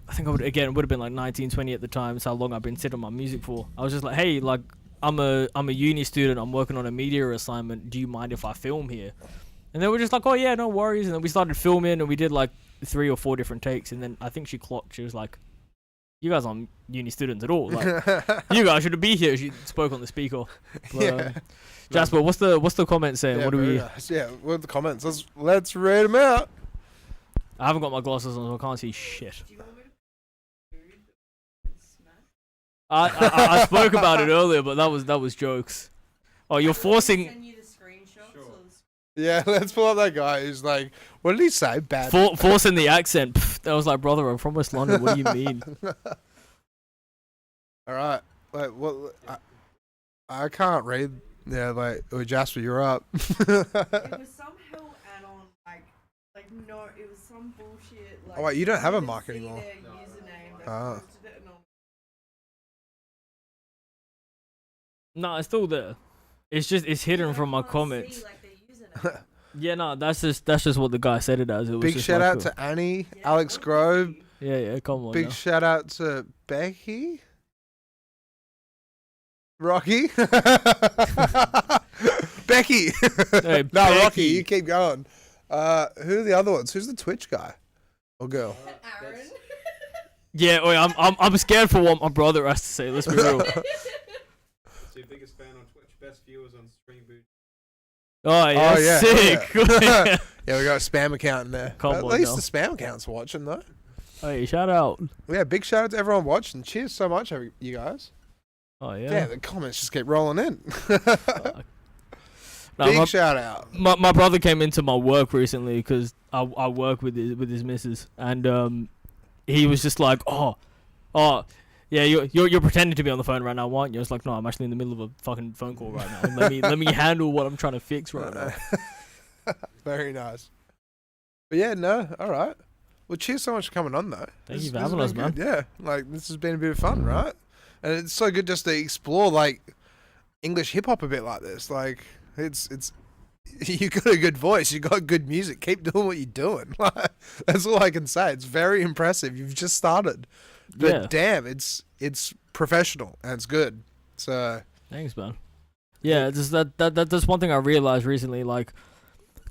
I think it would have been like 19, 20 at the time. It's how long I've been sitting on my music for. I was just like, hey, like I'm a uni student. I'm working on a media assignment. Do you mind if I film here? And they were just like, oh yeah, no worries. And then we started filming and we did like 3 or 4 different takes. And then I think she clocked. She was like, you guys aren't uni students at all. Like you guys should be here. She spoke on the speaker. But, Yeah. Jasper, what's the comment saying? Yeah, What do very we? nice. Yeah, what are the comments? Let's read them out. I haven't got my glasses on, so I can't see shit. Do you want me to food and smash? I spoke about it earlier, but that was jokes. Oh, you're forcing. Send you the screenshots or Yeah, let's pull up that guy who's like, what did he say? Bad. Forcing the accent. Pff, that was like, brother, I'm from West London. What do you mean? All right. Like, what? I can't read. Yeah, like, oh, Jasper, you're up. it was some hell add-on, like no, it was some bullshit. Like, Oh, wait, you don't have a didn't mic see anymore. their username, they Ah. posted it and all. No, it's still there. It's hidden I from my can't comments. see, like, their username. Yeah, no, that's just what the guy said it as. It was Big just shout like out a- to Annie, Yeah, Alex what Grove. did you- Yeah, come on. Big now. shout out to Becky. Rocky. Becky. Hey, No, Rocky, Becky. you keep going. Who are the other ones? Who's the Twitch guy? Or girl? Aaron. Yeah, wait, I'm scared for what my brother has to say. Let's be real. So your biggest fan on Twitch, best viewers on Stream Boot. Oh yeah, Oh, yeah, sick. Yeah, we got a spam account in there. Come At on least now. the spam account's watching though. Hey, shout out. Yeah, big shout out to everyone watching. Cheers so much, you guys. Oh Yeah, yeah. the comments just keep rolling in. Fuck. No, Big my, shout out. my brother came into my work recently because I work with his missus, and he was just like, oh, yeah, you're pretending to be on the phone right now, aren't you? I was like, no, I'm actually in the middle of a fucking phone call right now. Let me handle what I'm trying to fix right now. Very nice. But yeah, no, all right. Well, cheers so much for coming on though. Thank you for This has having us, been man. good. Yeah, like this has been a bit of fun, right? And it's so good just to explore like English hip hop a bit like this. Like it's you got a good voice, you got good music. Keep doing what you're doing. Like, that's all I can say. It's very impressive. You've just started, but Yeah. damn, it's professional and it's good. So Thanks, man. Yeah, just that's one thing I realized recently. Like,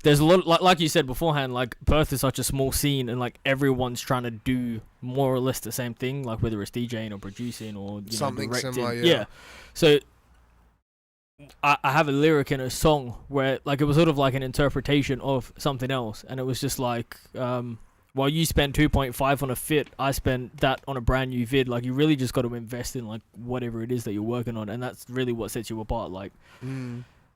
there's a lot, like you said beforehand. Like, Perth is such a small scene, and like everyone's trying to do more or less the same thing. Like, whether it's DJing or producing or Something directing. similar, yeah. So I have a lyric in a song where like it was sort of like an interpretation of something else, and it was just like while you spend 2.5 on a fit, I spent that on a brand new vid. Like, you really just got to invest in like whatever it is that you're working on, and that's really what sets you apart. Like,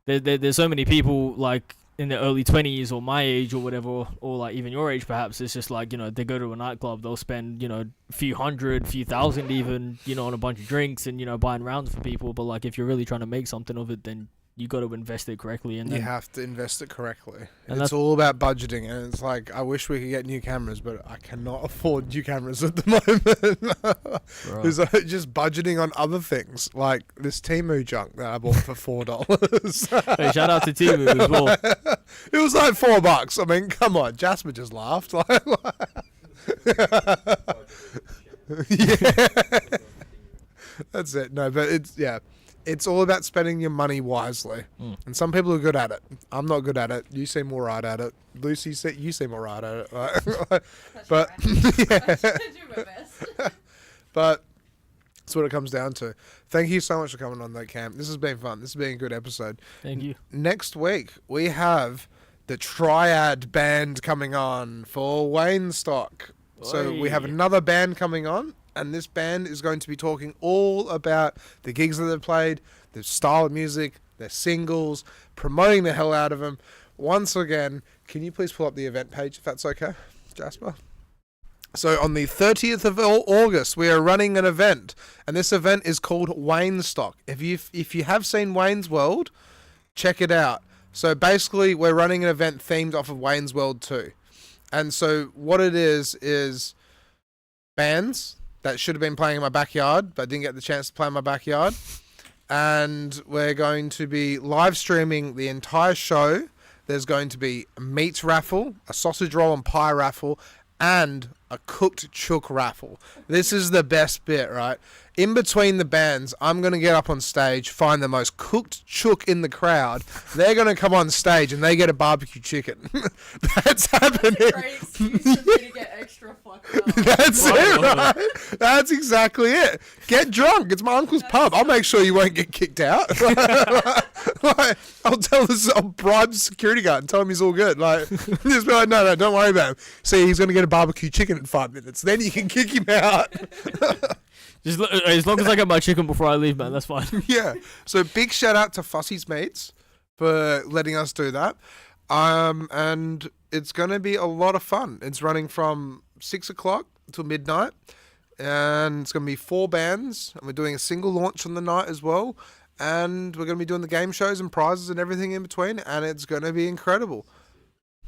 there's so many people like in their early 20s or my age or whatever, or like even your age perhaps. It's just like, they go to a nightclub, they'll spend a few hundred, few thousand even, on a bunch of drinks and buying rounds for people. But like, if you're really trying to make something of it, then you got to invest it correctly. And you then, have to invest it correctly. And It's that's- all about budgeting, and it's like I wish we could get new cameras, but I cannot afford new cameras at the moment. Right. It's like just budgeting on other things, like this Temu junk that I bought for $4. Hey, shout out to Timu as well. It was like $4. I mean, come on, Jasper just laughed. Yeah, that's it. No, but it's all about spending your money wisely. And some people are good at it. I'm not good at it. You seem all right at it. Lucy, you seem all right at it. But I do my best. but that's what it comes down to. Thank you so much for coming on that camp. This has been fun. This has been a good episode. Thank you. Next week we have the Triad band coming on for Waynestock. So we have Oi. another band coming on, and this band is going to be talking all about the gigs that they've played, their style of music, their singles, promoting the hell out of them. Once again, can you please pull up the event page if that's okay, Jasper? So on the 30th of August, we are running an event, and this event is called Waynestock. If you have seen Wayne's World, check it out. So basically, we're running an event themed off of Wayne's World 2. And so what it is bands that should have been playing in my backyard, but didn't get the chance to play in my backyard. And we're going to be live streaming the entire show. There's going to be a meat raffle, a sausage roll and pie raffle, and a cooked chook raffle. This is the best bit, right? In between the bands, I'm going to get up on stage, find the most cooked chook in the crowd. They're going to come on stage and they get a barbecue chicken. That's happening. Great excuse for me to get extra fucked up. That's it, right? That's exactly it. Get drunk. It's my uncle's pub. I'll make sure you won't get kicked out. I'll bribe the security guard and tell him he's all good. Like, just be like, no, don't worry about him. See, he's going to get a barbecue chicken in 5 minutes. Then you can kick him out. Just as long as I get my chicken before I leave, man, that's fine. Yeah. So big shout out to Fussy's Mates for letting us do that. And it's going to be a lot of fun. It's running from 6 o'clock till midnight. And it's going to be 4 bands. And we're doing a single launch on the night as well. And we're going to be doing the game shows and prizes and everything in between. And it's going to be incredible.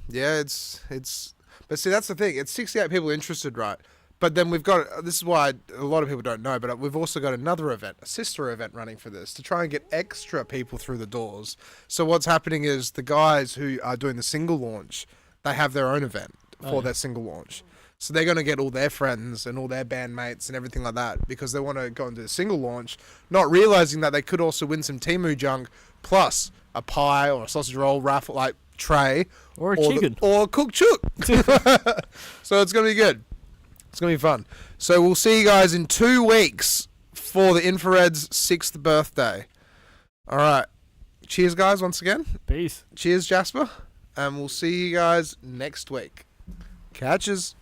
Yeah, it's. But see, that's the thing. It's 68 people interested, right? But then we've got, this is why a lot of people don't know, but we've also got another event, a sister event running for this to try and get extra people through the doors. So what's happening is the guys who are doing the single launch, they have their own event for their single launch. So they're going to get all their friends and all their bandmates and everything like that because they want to go and do the single launch, not realizing that they could also win some Temu junk plus a pie or a sausage roll raffle like tray. Or a chicken. Or a cooked chook. So it's going to be good. It's going to be fun. So we'll see you guys in 2 weeks for the Infra-Red's 6th birthday. All right. Cheers, guys, once again. Peace. Cheers, Jasper. And we'll see you guys next week. Catches.